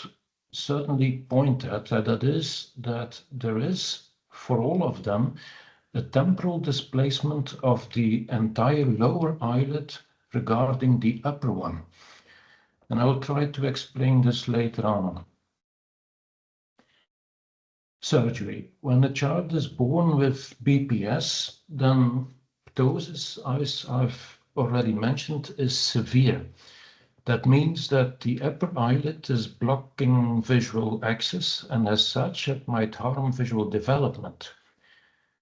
certainly point at, that is that there is, for all of them, a temporal displacement of the entire lower eyelid regarding the upper one. And I will try to explain this later on. Surgery. When a child is born with BPS, then ptosis, as I've already mentioned, is severe. That means that the upper eyelid is blocking visual access, and as such, it might harm visual development.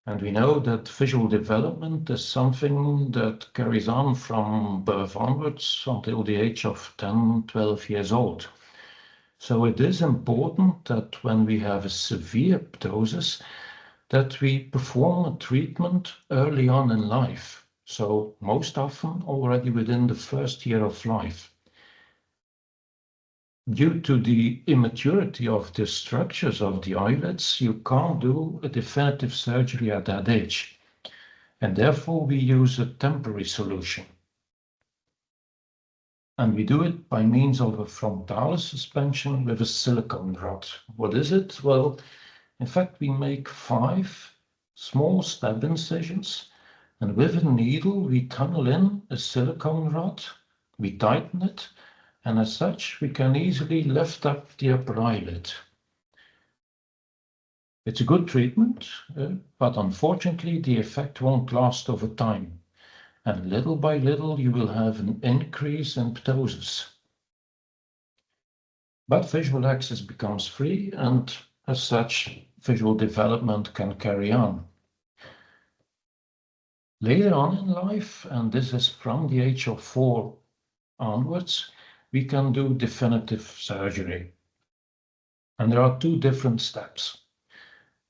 And we know that visual development is something that carries on from birth onwards until the age of 10, 12 years old. So it is important that when we have a severe ptosis, that we perform a treatment early on in life. So most often already within the first year of life. Due to the immaturity of the structures of the eyelids, you can't do a definitive surgery at that age. And therefore we use a temporary solution. And we do it by means of a frontalis suspension with a silicone rod. What is it? Well, in fact, we make 5 small stab incisions, and with a needle, we tunnel in a silicone rod, we tighten it, and as such, we can easily lift up the upper eyelid. It's a good treatment, but unfortunately, the effect won't last over time. And little by little, you will have an increase in ptosis. But visual access becomes free, and as such, visual development can carry on. Later on in life, and this is from the age of 4 onwards, we can do definitive surgery. And there are 2 different steps.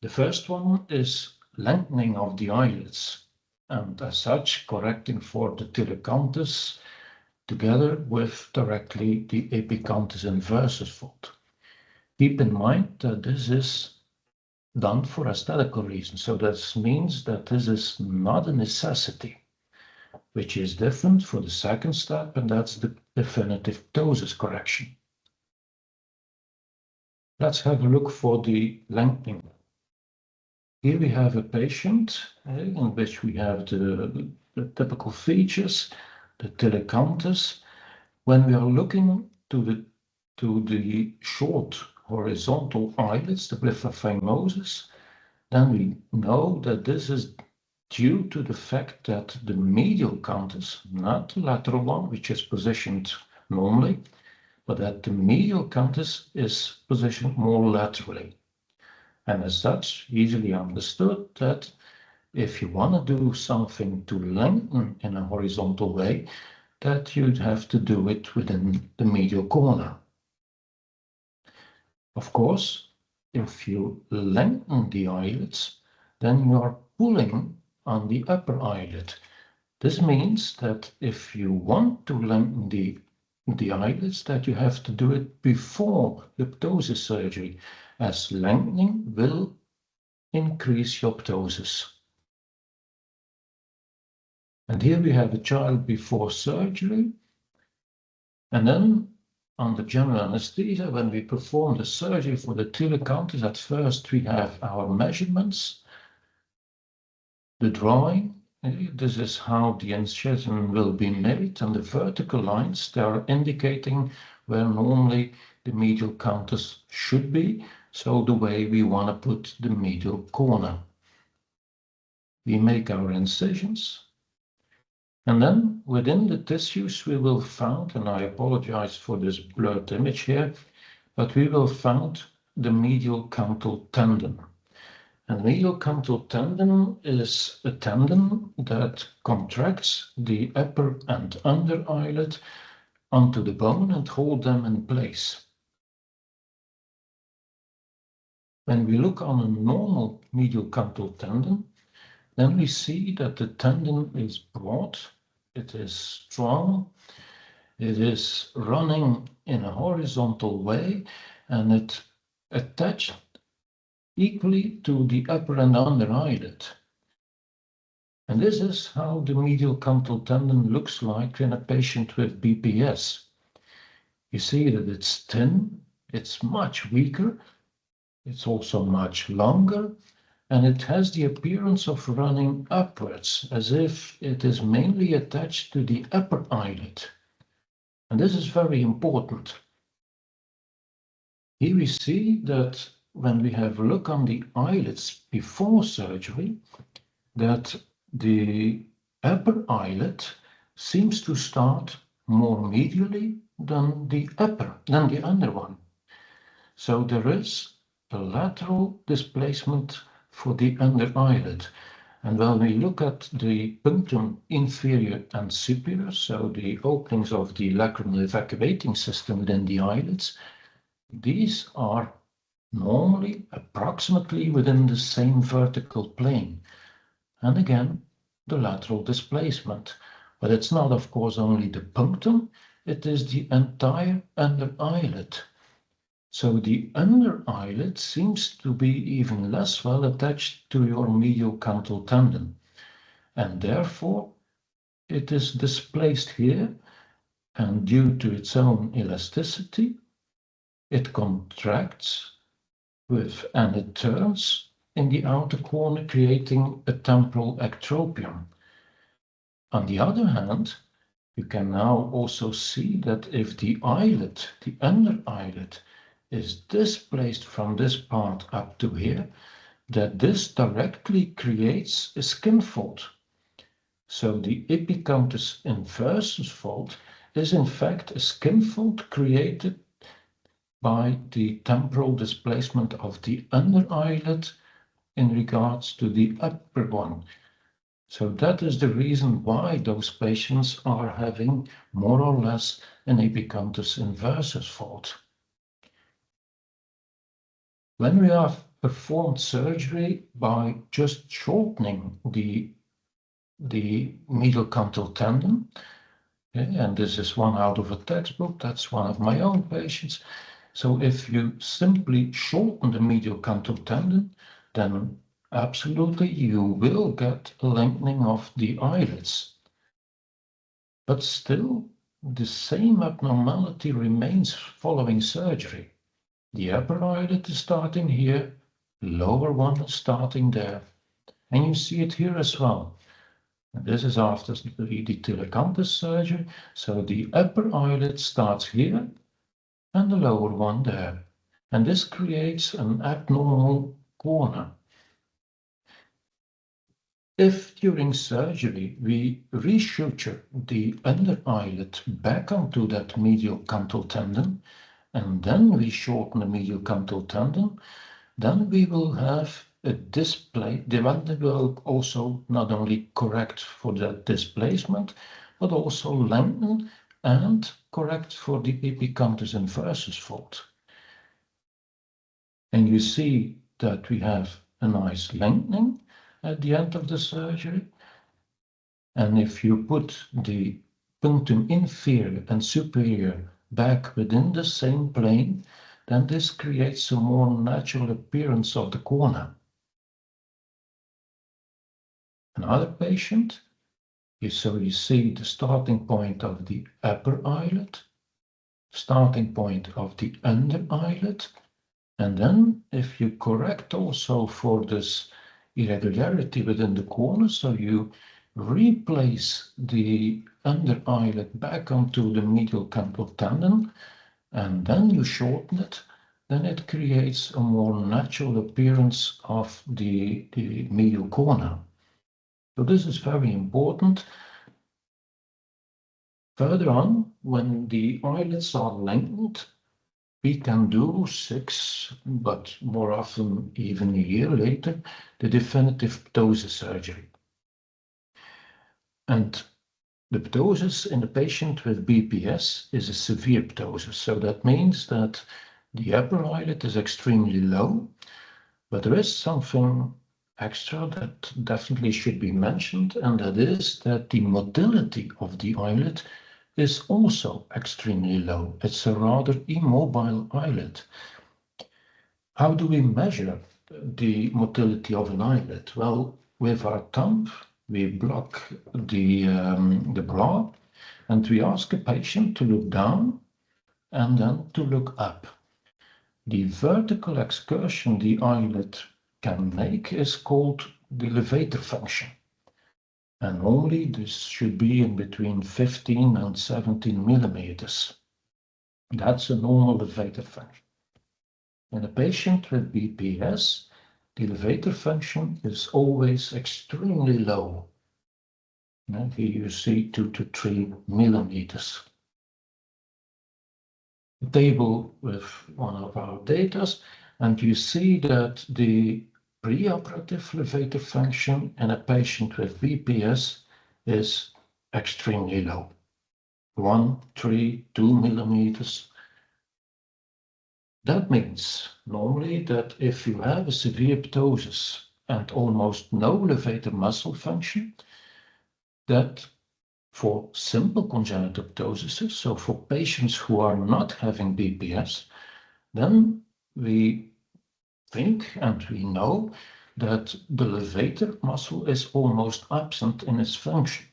The first one is lengthening of the eyelids, and as such, correcting for the telecanthus, together with directly the Epicanthus inversus fold. Keep in mind that this is done for aesthetical reasons, so that means that this is not a necessity, which is different for the second step, and that's the definitive ptosis correction. Let's have a look for the lengthening. Here we have a patient in which we have the typical features, the telecanthus, When we are looking to the short horizontal eyelids, the blepharophimosis, then we know that this is due to the fact that the medial canthus, not the lateral one, which is positioned normally, but that the medial canthus is positioned more laterally. And as such, easily understood that if you want to do something to lengthen in a horizontal way, that you'd have to do it within the medial corner. Of course, if you lengthen the eyelids, then you are pulling on the upper eyelid. This means that if you want to lengthen the eyelids, that you have to do it before the ptosis surgery, as lengthening will increase your ptosis. And here we have a child before surgery, and then under general anesthesia, when we perform the surgery for the telecanthus, at first we have our measurements, the drawing. This is how the incision will be made, and the vertical lines, they are indicating where normally the medial canthus should be, so the way we want to put the medial corner. We make our incisions, and then within the tissues we will find, and I apologize for this blurred image here, but we will find the medial canthal tendon. And medial canthal tendon is a tendon that contracts the upper and under eyelid onto the bone and hold them in place. When we look on a normal medial canthal tendon, then we see that the tendon is broad, it is strong, it is running in a horizontal way, and it attached equally to the upper and under eyelid. And this is how the medial canthal tendon looks like in a patient with BPES. You see that it's thin, it's much weaker, it's also much longer, and it has the appearance of running upwards, as if it is mainly attached to the upper eyelid. And this is very important. Here we see that when we have a look on the eyelids before surgery, that the upper eyelid seems to start more medially than the under one. So there is a lateral displacement for the under eyelid. And when we look at the punctum inferior and superior, so the openings of the lacrimal evacuating system within the eyelids, these are normally approximately within the same vertical plane. And again, the lateral displacement. But it's not, of course, only the punctum, it is the entire under eyelid. So the under eyelid seems to be even less well attached to your medial canthal tendon, and therefore it is displaced here, and due to its own elasticity, it contracts and it turns in the outer corner, creating a temporal ectropion. On the other hand, you can now also see that if the eyelid, the under eyelid, is displaced from this part up to here, that this directly creates a skin fold. So the Epicanthus Inversus fold is in fact a skin fold created by the temporal displacement of the under eyelid in regards to the upper one. So that is the reason why those patients are having more or less an Epicanthus Inversus fold. When we have performed surgery by just shortening the medial canthal tendon, and this is one out of a textbook, that's one of my own patients. So if you simply shorten the medial canthal tendon, then absolutely you will get a lengthening of the eyelids. But still, the same abnormality remains following surgery. The upper eyelid is starting here, the lower one is starting there. And you see it here as well. And this is after the Epicanthus surgery. So the upper eyelid starts here and the lower one there. And this creates an abnormal corner. If during surgery we resuture the under eyelid back onto that medial canthal tendon, and then we shorten the medial canthal tendon, then we will have a display. The one will also not only correct for that displacement, but also lengthen and correct for the Epicanthus inversus fault. And you see that we have a nice lengthening at the end of the surgery. And if you put the punctum inferior and superior back within the same plane, then this creates a more natural appearance of the corner. Another patient, so you see the starting point of the upper eyelid, starting point of the under eyelid, and then if you correct also for this irregularity within the corner, so you replace the under eyelid back onto the medial canthal tendon, and then you shorten it, then it creates a more natural appearance of the medial corner. So this is very important. Further on, when the eyelids are lengthened, we can do 6, but more often even a year later, the definitive ptosis surgery. And the ptosis in the patient with BPS is a severe ptosis. So that means that the upper eyelid is extremely low, but there is something extra that definitely should be mentioned, and that is that the motility of the eyelid is also extremely low. It's a rather immobile eyelid. How do we measure the motility of an eyelid? Well, with our thumb, we block the brow, and we ask a patient to look down and then to look up. The vertical excursion the eyelid can make is called the levator function. And normally this should be in between 15 and 17 millimeters. That's a normal levator function. In a patient with BPS, the levator function is always extremely low. And here you see 2 to 3 millimeters. A table with one of our data, and you see that the preoperative levator function in a patient with BPS is extremely low. 1, 3, 2 millimeters. That means normally that if you have a severe ptosis and almost no levator muscle function, that for simple congenital ptosises, so for patients who are not having BPS, then we think and we know that the levator muscle is almost absent in its function.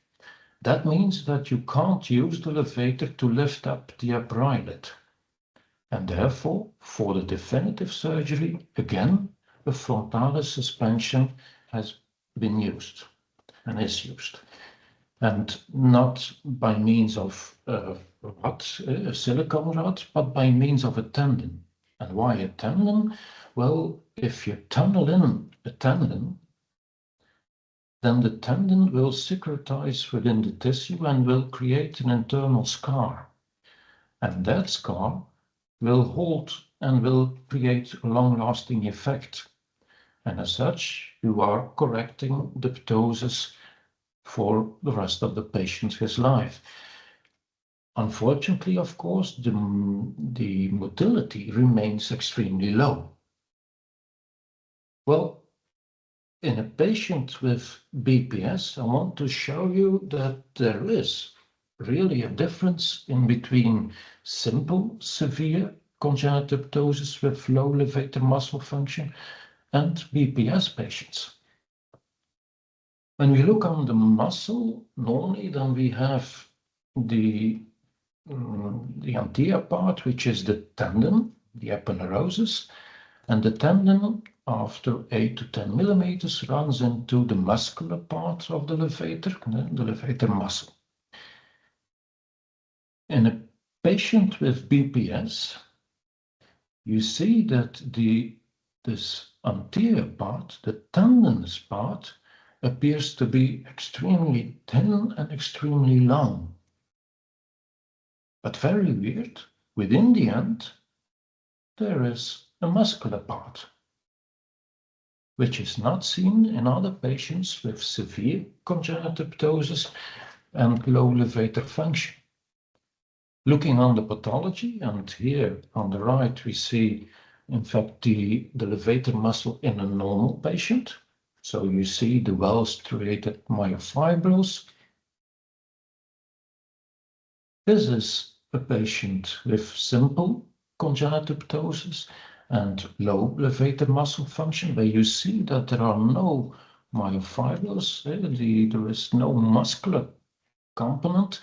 That means that you can't use the levator to lift up the upper eyelid. And therefore, for the definitive surgery, again, a frontalis suspension has been used and is used. And not by means of a silicone rod, but by means of a tendon. And why a tendon? Well, if you tunnel in a tendon, then the tendon will secretize within the tissue and will create an internal scar. And that scar will hold and will create a long-lasting effect. And as such, you are correcting the ptosis for the rest of the patient's life. Unfortunately, of course, the motility remains extremely low. Well, in a patient with BPS, I want to show you that there is really a difference in between simple, severe congenital ptosis with low levator muscle function and BPS patients. When we look on the muscle, normally then we have the anterior part, which is the tendon, the aponeurosis, and the tendon after 8 to 10 millimeters, runs into the muscular part of the levator muscle. In a patient with BPS, you see that this anterior part, the tendinous part, appears to be extremely thin and extremely long. But very weird, within the end, there is a muscular part, which is not seen in other patients with severe congenital ptosis and low levator function. Looking on the pathology, and here on the right we see, in fact, the levator muscle in a normal patient. So you see the well-striated myofibrils. This is a patient with simple congenital ptosis and low levator muscle function, where you see that there are no myofibrils, there is no muscular component.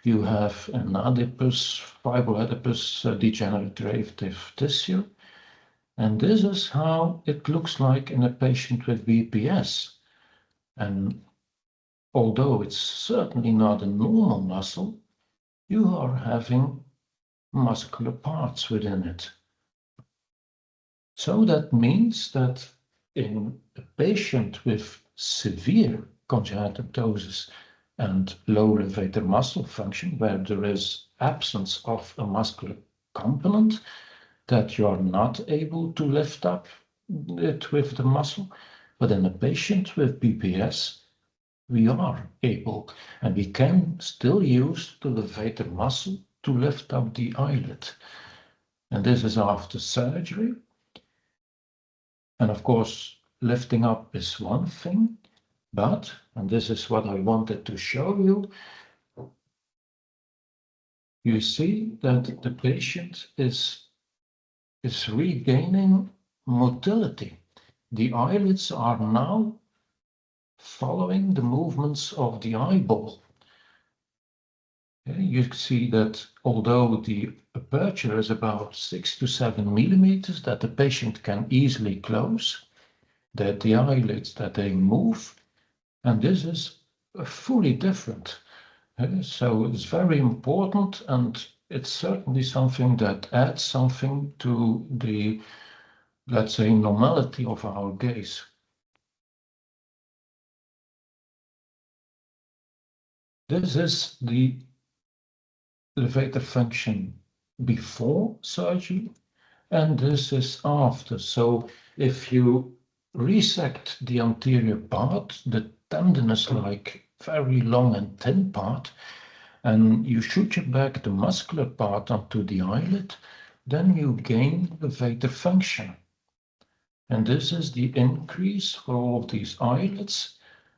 You have an adipose, fibroadipose degenerative tissue. And this is how it looks like in a patient with BPS. And although it's certainly not a normal muscle, you are having muscular parts within it. So that means that in a patient with severe congenital ptosis and low levator muscle function, where there is absence of a muscular component, that you are not able to lift up it with the muscle. But in a patient with BPS, we are able, and we can still use the levator muscle to lift up the eyelid. And this is after surgery. And of course, lifting up is one thing, but, and this is what I wanted to show you, you see that the patient is regaining motility. The eyelids are now following the movements of the eyeball. You see that although the aperture is about 6 to 7 millimeters, that the patient can easily close, that the eyelids, that they move, and this is fully different. So it's very important, and it's certainly something that adds something to the, let's say, normality of our gaze. This is the levator function before surgery, and this is after. So if you resect the anterior part, the tendinous-like, very long and thin part, and you suture back the muscular part onto the eyelid, then you gain levator function. And this is the increase for all of these eyelids,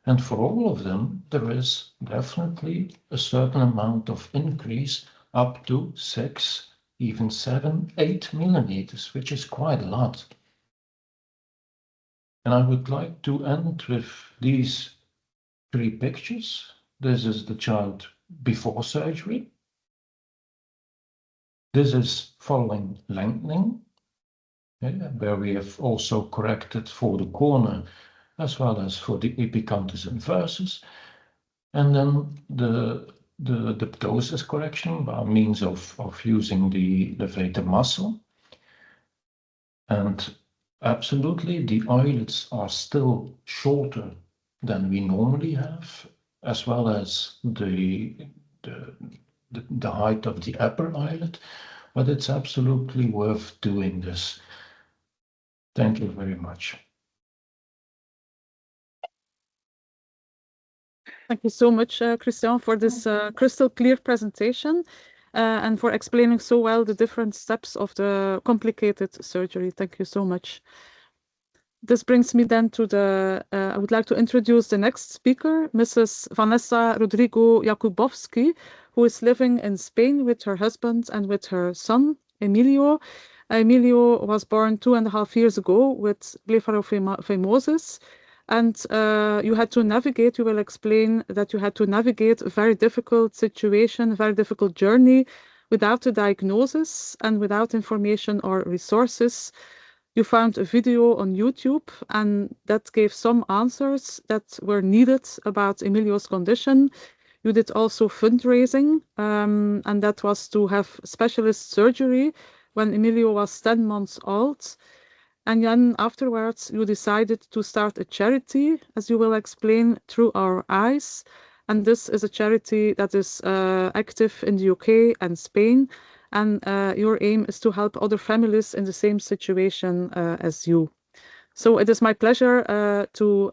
and for all of them, there is definitely a certain amount of increase up to 6, even 7, 8 millimeters, which is quite a lot. And I would like to end with these 3 pictures. This is the child before surgery. This is following lengthening, where we have also corrected for the corner as well as for the Epicanthus Inversus. And then the ptosis correction by means of using the levator muscle. And absolutely, the eyelids are still shorter than we normally have, as well as the height of the upper eyelid, but it's absolutely worth doing this. Thank you very much. Thank you so much, Christian, for this crystal clear presentation and for explaining so well the different steps of the complicated surgery. Thank you so much. This brings me then to the, I would like to introduce the next speaker, Mrs. Vanessa Rodrigo Jakubowski, who is living in Spain with her husband and with her son, Emilio. Emilio was born 2.5 years ago with blepharophimosis. And you had to navigate, you will explain that you had to navigate a very difficult situation, a very difficult journey without a diagnosis and without information or resources. You found a video on YouTube, and that gave some answers that were needed about Emilio's condition. You did also fundraising, and that was to have specialist surgery when Emilio was 10 months old. And then afterwards, you decided to start a charity, as you will explain, Through Our Eyes. And this is a charity that is active in the UK and Spain. And your aim is to help other families in the same situation as you. So it is my pleasure to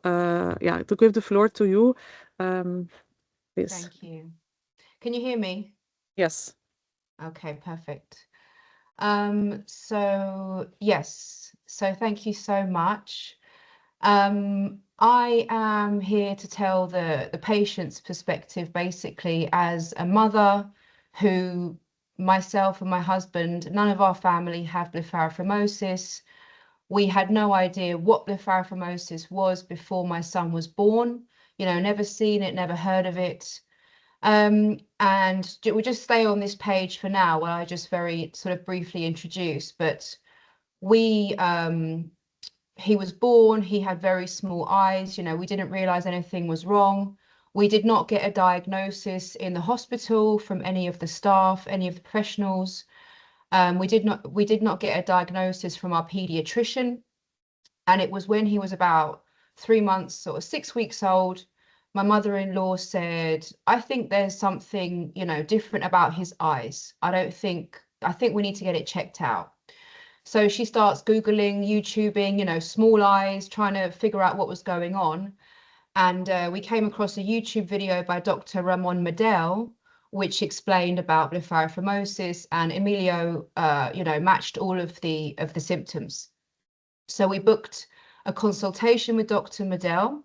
give the floor to you. Please. Thank you. Can you hear me? Yes. Okay, perfect. So thank you so much. I am here to tell the patient's perspective, basically, as a mother who, myself and my husband, none of our family have blepharophimosis. We had no idea what blepharophimosis was before my son was born. You know, never seen it, never heard of it. And we'll just stay on this page for now, where I just very sort of briefly introduce. But he was born, he had very small eyes, you know, we didn't realize anything was wrong. We did not get a diagnosis in the hospital from any of the staff, any of the professionals. We did not get a diagnosis from our pediatrician. And it was when he was about 3 months or 6 weeks old, my mother-in-law said, I think there's something, you know, different about his eyes. I think we need to get it checked out. So she starts Googling, YouTubing, you know, small eyes, trying to figure out what was going on. And we came across a YouTube video by Dr. Ramon Medel, which explained about blepharophimosis, and Emilio, you know, matched all of the symptoms. So we booked a consultation with Dr. Medel.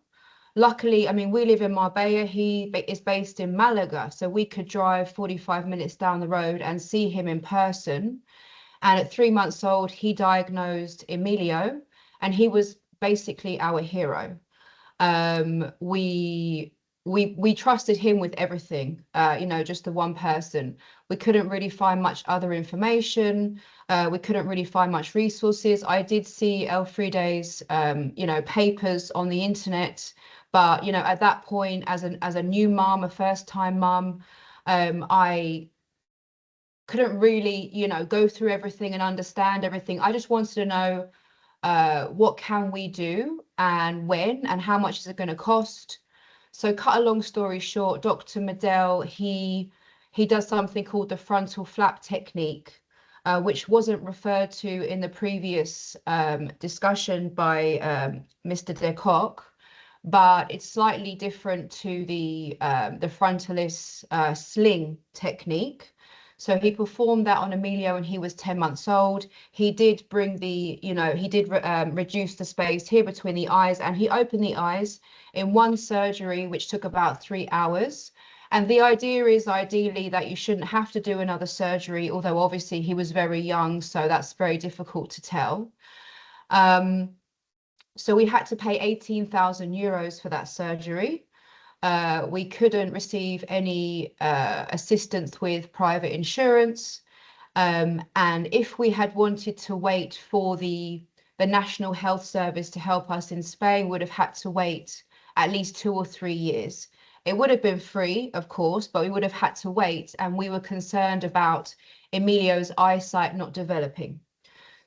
Luckily, I mean, we live in Marbella, he is based in Malaga, so we could drive 45 minutes down the road and see him in person. And at 3 months old, he diagnosed Emilio, and he was basically our hero. We trusted him with everything, you know, just the one person. We couldn't really find much other information. We couldn't really find much resources. I did see Elfride's, you know, papers on the internet, but, you know, at that point, as a new mom, a first-time mom, I couldn't really, you know, go through everything and understand everything. I just wanted to know what can we do and when and how much is it going to cost. So cut a long story short, Dr. Medel, he does something called the frontal flap technique, which wasn't referred to in the previous discussion by Mr. Decock, but it's slightly different to the frontalis sling technique. So he performed that on Emilio when he was 10 months old. He did bring the, you know, he did reduce the space here between the eyes, and he opened the eyes in one surgery, which took about 3 hours. And the idea is ideally that you shouldn't have to do another surgery, although obviously he was very young, so that's very difficult to tell. So we had to pay 18,000 euros for that surgery. We couldn't receive any assistance with private insurance. And if we had wanted to wait for the National Health Service to help us in Spain, we would have had to wait at least 2 or 3 years. It would have been free, of course, but we would have had to wait, and we were concerned about Emilio's eyesight not developing.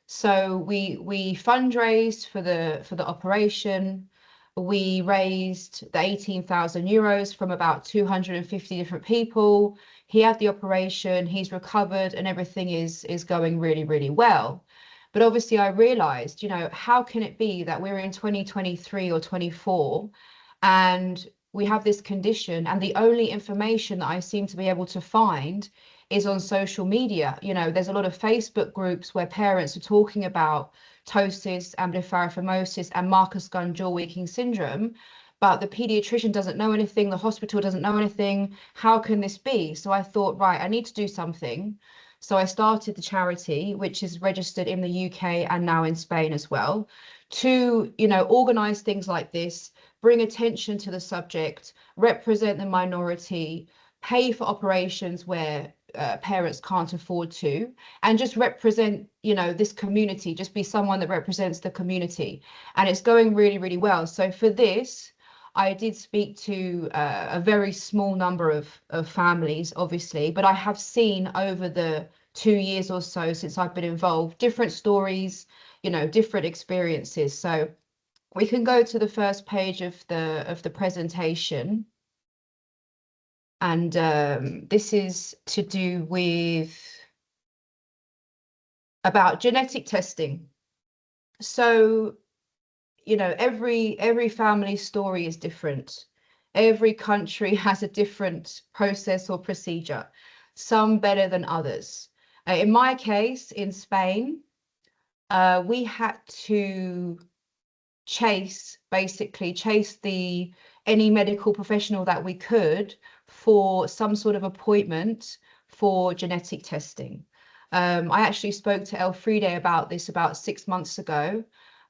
So we fundraised for the operation. We raised the 18,000 euros from about 250 different people. He had the operation, he's recovered, and everything is going really, really well. But obviously I realized, you know, how can it be that we're in 2023 or 24 and we have this condition, and the only information that I seem to be able to find is on social media. You know, there's a lot of Facebook groups where parents are talking about ptosis and blepharophimosis and Marcus-Gunn jaw-weakening syndrome, but the pediatrician doesn't know anything, the hospital doesn't know anything. How can this be? So I thought, right, I need to do something. So I started the charity, which is registered in the UK and now in Spain as well, to, you know, organize things like this, bring attention to the subject, represent the minority, pay for operations where parents can't afford to, and just represent, you know, this community, just be someone that represents the community. And it's going really, really well. So for this, I did speak to a very small number of families, obviously, but I have seen over the 2 years or so since I've been involved, different stories, you know, different experiences. So we can go to the first page of the presentation. And this is to do with about genetic testing. So, you know, every family story is different. Every country has a different process or procedure, some better than others. In my case, in Spain, we had to basically chase any medical professional that we could for some sort of appointment for genetic testing. I actually spoke to Elfride about this about 6 months ago.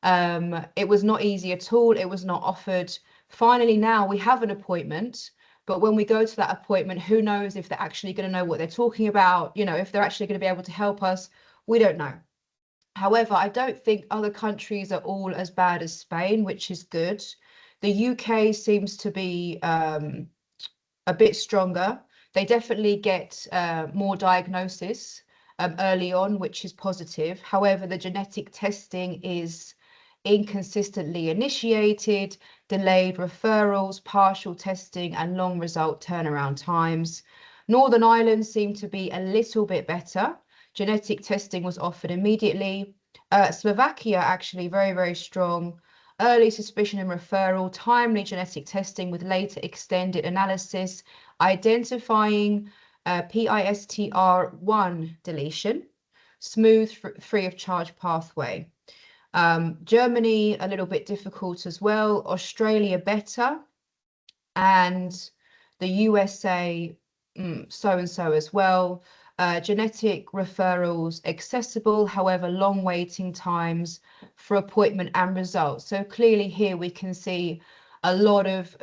It was not easy at all. It was not offered. Finally, now we have an appointment, but when we go to that appointment, who knows if they're actually going to know what they're talking about, you know, if they're actually going to be able to help us, we don't know. However, I don't think other countries are all as bad as Spain, which is good. The UK seems to be a bit stronger. They definitely get more diagnosis early on, which is positive. However, the genetic testing is inconsistently initiated, delayed referrals, partial testing, and long result turnaround times. Northern Ireland seemed to be a little bit better. Genetic testing was offered immediately. Slovakia actually very, very strong. Early suspicion and referral, timely genetic testing with later extended analysis, identifying PISTR1 deletion, smooth free of charge pathway. Germany, a little bit difficult as well. Australia, better. And the USA, so-and-so as well. Genetic referrals accessible, however, long waiting times for appointment and results. So clearly here we can see a lot of,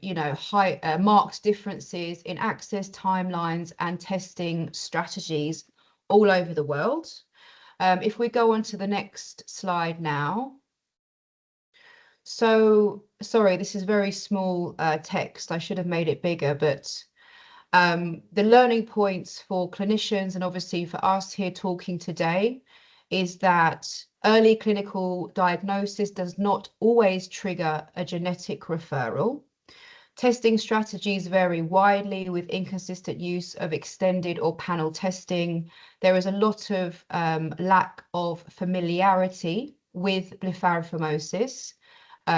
you know, high marked differences in access timelines and testing strategies all over the world. If we go on to the next slide now. So, sorry, this is very small text. I should have made it bigger, but the learning points for clinicians and obviously for us here talking today is that early clinical diagnosis does not always trigger a genetic referral. Testing strategies vary widely with inconsistent use of extended or panel testing. There is a lot of lack of familiarity with blepharophimosis.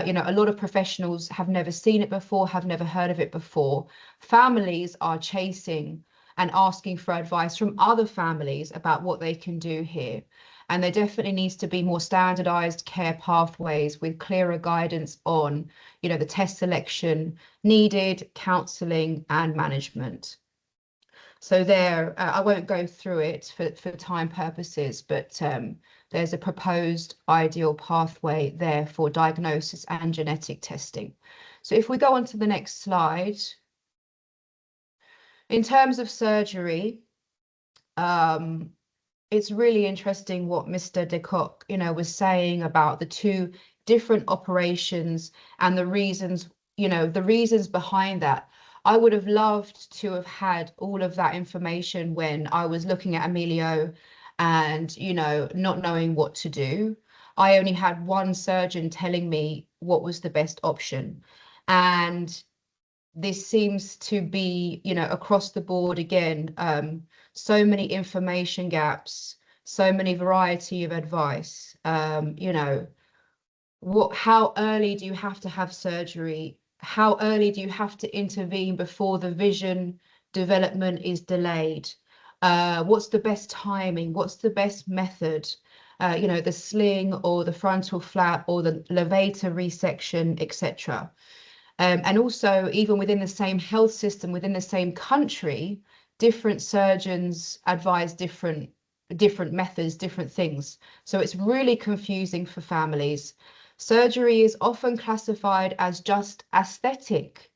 You know, a lot of professionals have never seen it before, have never heard of it before. Families are chasing and asking for advice from other families about what they can do here. And there definitely needs to be more standardized care pathways with clearer guidance on, you know, the test selection needed, counseling and management. So there, I won't go through it for time purposes, but there's a proposed ideal pathway there for diagnosis and genetic testing. So if we go on to the next slide, in terms of surgery, it's really interesting what Mr. Decock, you know, was saying about the two different operations and the reasons, you know, the reasons behind that. I would have loved to have had all of that information when I was looking at Emilio and, you know, not knowing what to do. I only had one surgeon telling me what was the best option. And this seems to be, you know, across the board again, so many information gaps, so many variety of advice. You know, how early do you have to have surgery? How early do you have to intervene before the vision development is delayed? What's the best timing? What's the best method? You know, the sling or the frontal flap or the levator resection, etc. And also, even within the same health system, within the same country, different surgeons advise different methods, different things. So it's really confusing for families. Surgery is often classified as just aesthetic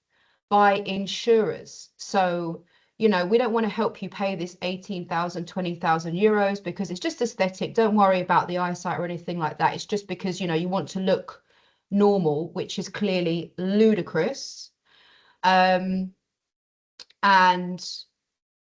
by insurers. So, you know, we don't want to help you pay this 18,000, 20,000 euros because it's just aesthetic. Don't worry about the eyesight or anything like that. It's just because, you know, you want to look normal, which is clearly ludicrous. And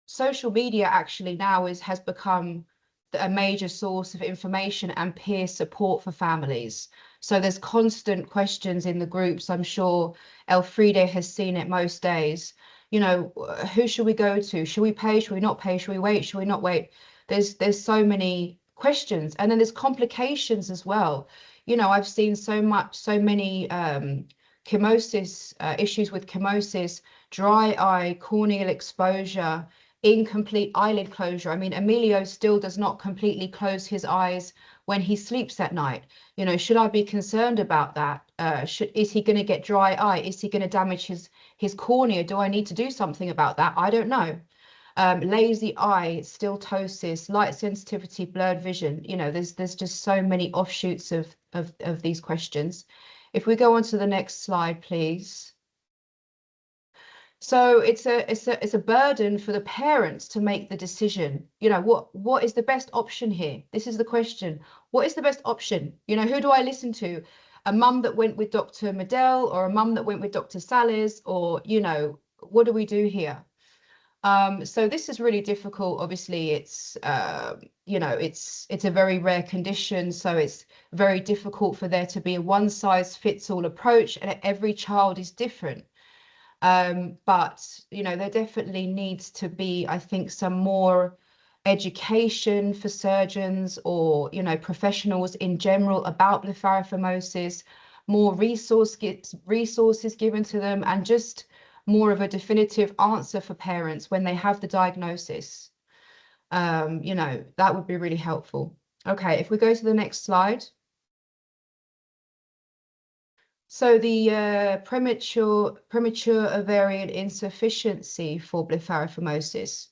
social media actually now has become a major source of information and peer support for families. So there's constant questions in the groups. I'm sure Elfride has seen it most days. You know, who should we go to? Should we pay? Should we not pay? Should we wait? Should we not wait? There's so many questions, and then there's complications as well. You know, I've seen so many chemosis, issues with chemosis, dry eye, corneal exposure, incomplete eyelid closure. I mean, Emilio still does not completely close his eyes when he sleeps at night. You know, should I be concerned about that? Is he going to get dry eye? Is he going to damage his cornea? Do I need to do something about that? I don't know. Lazy eye, still ptosis, light sensitivity, blurred vision. You know, there's just so many offshoots of these questions. If we go on to the next slide, please. So it's a burden for the parents to make the decision. You know, what is the best option here? This is the question. What is the best option? You know, who do I listen to? A mum that went with Dr. Medel, or a mum that went with Dr. Sales, or, you know, what do we do here? So this is really difficult. Obviously, it's you know, it's a very rare condition, so it's very difficult for there to be a one-size-fits-all approach, and every child is different. But, you know, there definitely needs to be, I think, some more education for surgeons or, you know, professionals in general about blepharophimosis, more resources given to them, and just more of a definitive answer for parents when they have the diagnosis. You know, that would be really helpful. Okay, if we go to the next slide. So the premature ovarian insufficiency for blepharophimosis.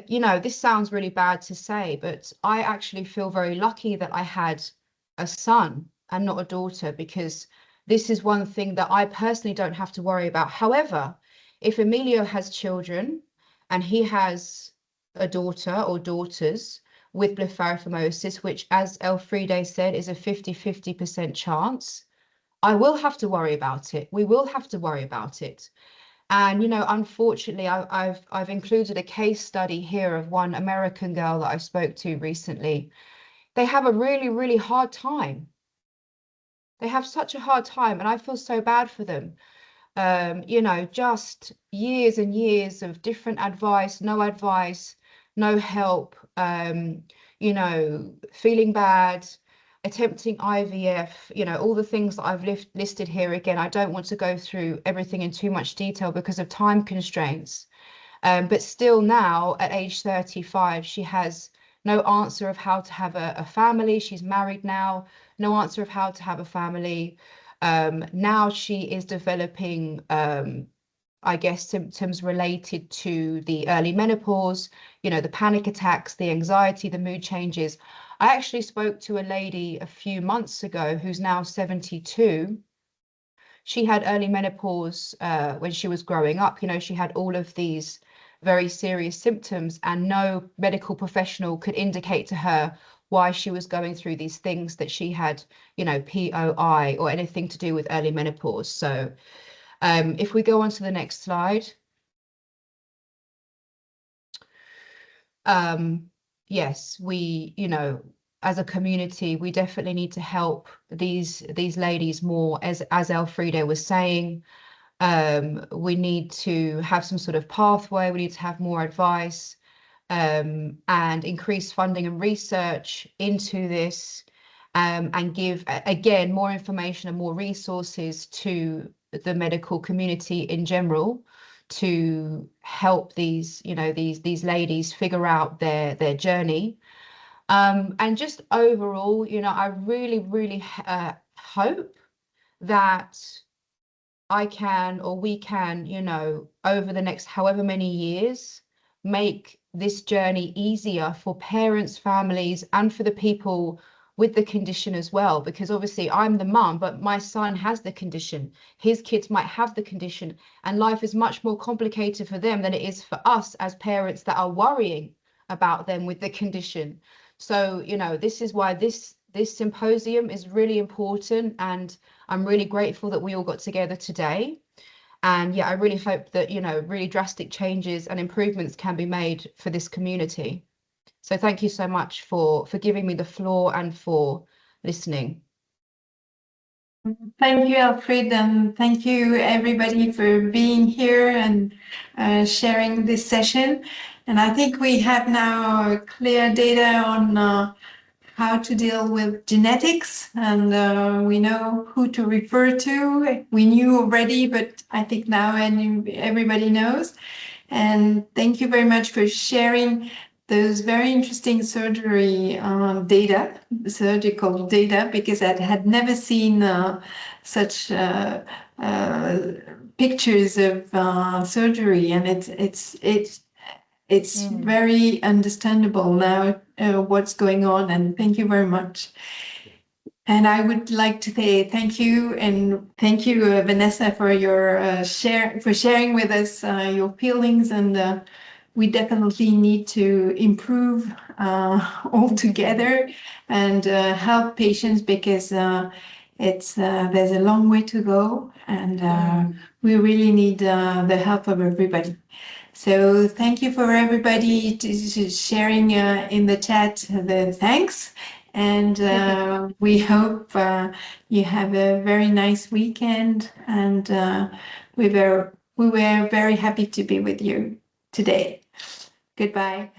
You know, this sounds really bad to say, but I actually feel very lucky that I had a son and not a daughter, because this is one thing that I personally don't have to worry about. However, if Emilio has children and he has a daughter or daughters with blepharophimosis, which, as Elfride said, is a 50-50% chance, I will have to worry about it. We will have to worry about it. And, you know, unfortunately, I've included a case study here of one American girl that I spoke to recently. They have a really, really hard time. They have such a hard time, and I feel so bad for them. You know, just years and years of different advice, no help, you know, feeling bad, attempting IVF, you know, all the things that I've listed here. Again, I don't want to go through everything in too much detail because of time constraints. But still now, at age 35, she has no answer of how to have a family. She's married now, no answer of how to have a family. Now she is developing, I guess, symptoms related to the early menopause, you know, the panic attacks, the anxiety, the mood changes. I actually spoke to a lady a few months ago who's now 72. She had early menopause when she was growing up. You know, she had all of these very serious symptoms, and no medical professional could indicate to her why she was going through these things, that she had, you know, POI or anything to do with early menopause. So if we go on to the next slide. Yes, we, you know, as a community, we definitely need to help these ladies more. As Elfride was saying, we need to have some sort of pathway. We need to have more advice, and increase funding and research into this, and give, again, more information and more resources to the medical community in general, to help these, you know, these ladies figure out their journey. And just overall, you know, I really, really hope that I can, or we can, you know, over the next however many years, make this journey easier for parents, families, and for the people with the condition as well, because obviously I'm the mum, but my son has the condition. His kids might have the condition, and life is much more complicated for them than it is for us as parents that are worrying about them with the condition. So, you know, this is why this symposium is really important, and I'm really grateful that we all got together today. And yeah, I really hope that, you know, really drastic changes and improvements can be made for this community. So thank you so much for giving me the floor and for listening. Thank you, Elfride, and thank you everybody for being here and sharing this session. And I think we have now clear data on how to deal with genetics, and we know who to refer to. We knew already, but I think now everybody knows. And thank you very much for sharing those very interesting surgical data, because I had never seen such pictures of surgery, and it's very understandable now what's going on, and thank you very much. And I would like to say thank you, and thank you, Vanessa, for your sharing with us your feelings, and we definitely need to improve all together and help patients, because there's a long way to go, and we really need the help of everybody. So thank you for everybody sharing in the chat the thanks. And we hope you have a very nice weekend, and we were very happy to be with you today. Goodbye.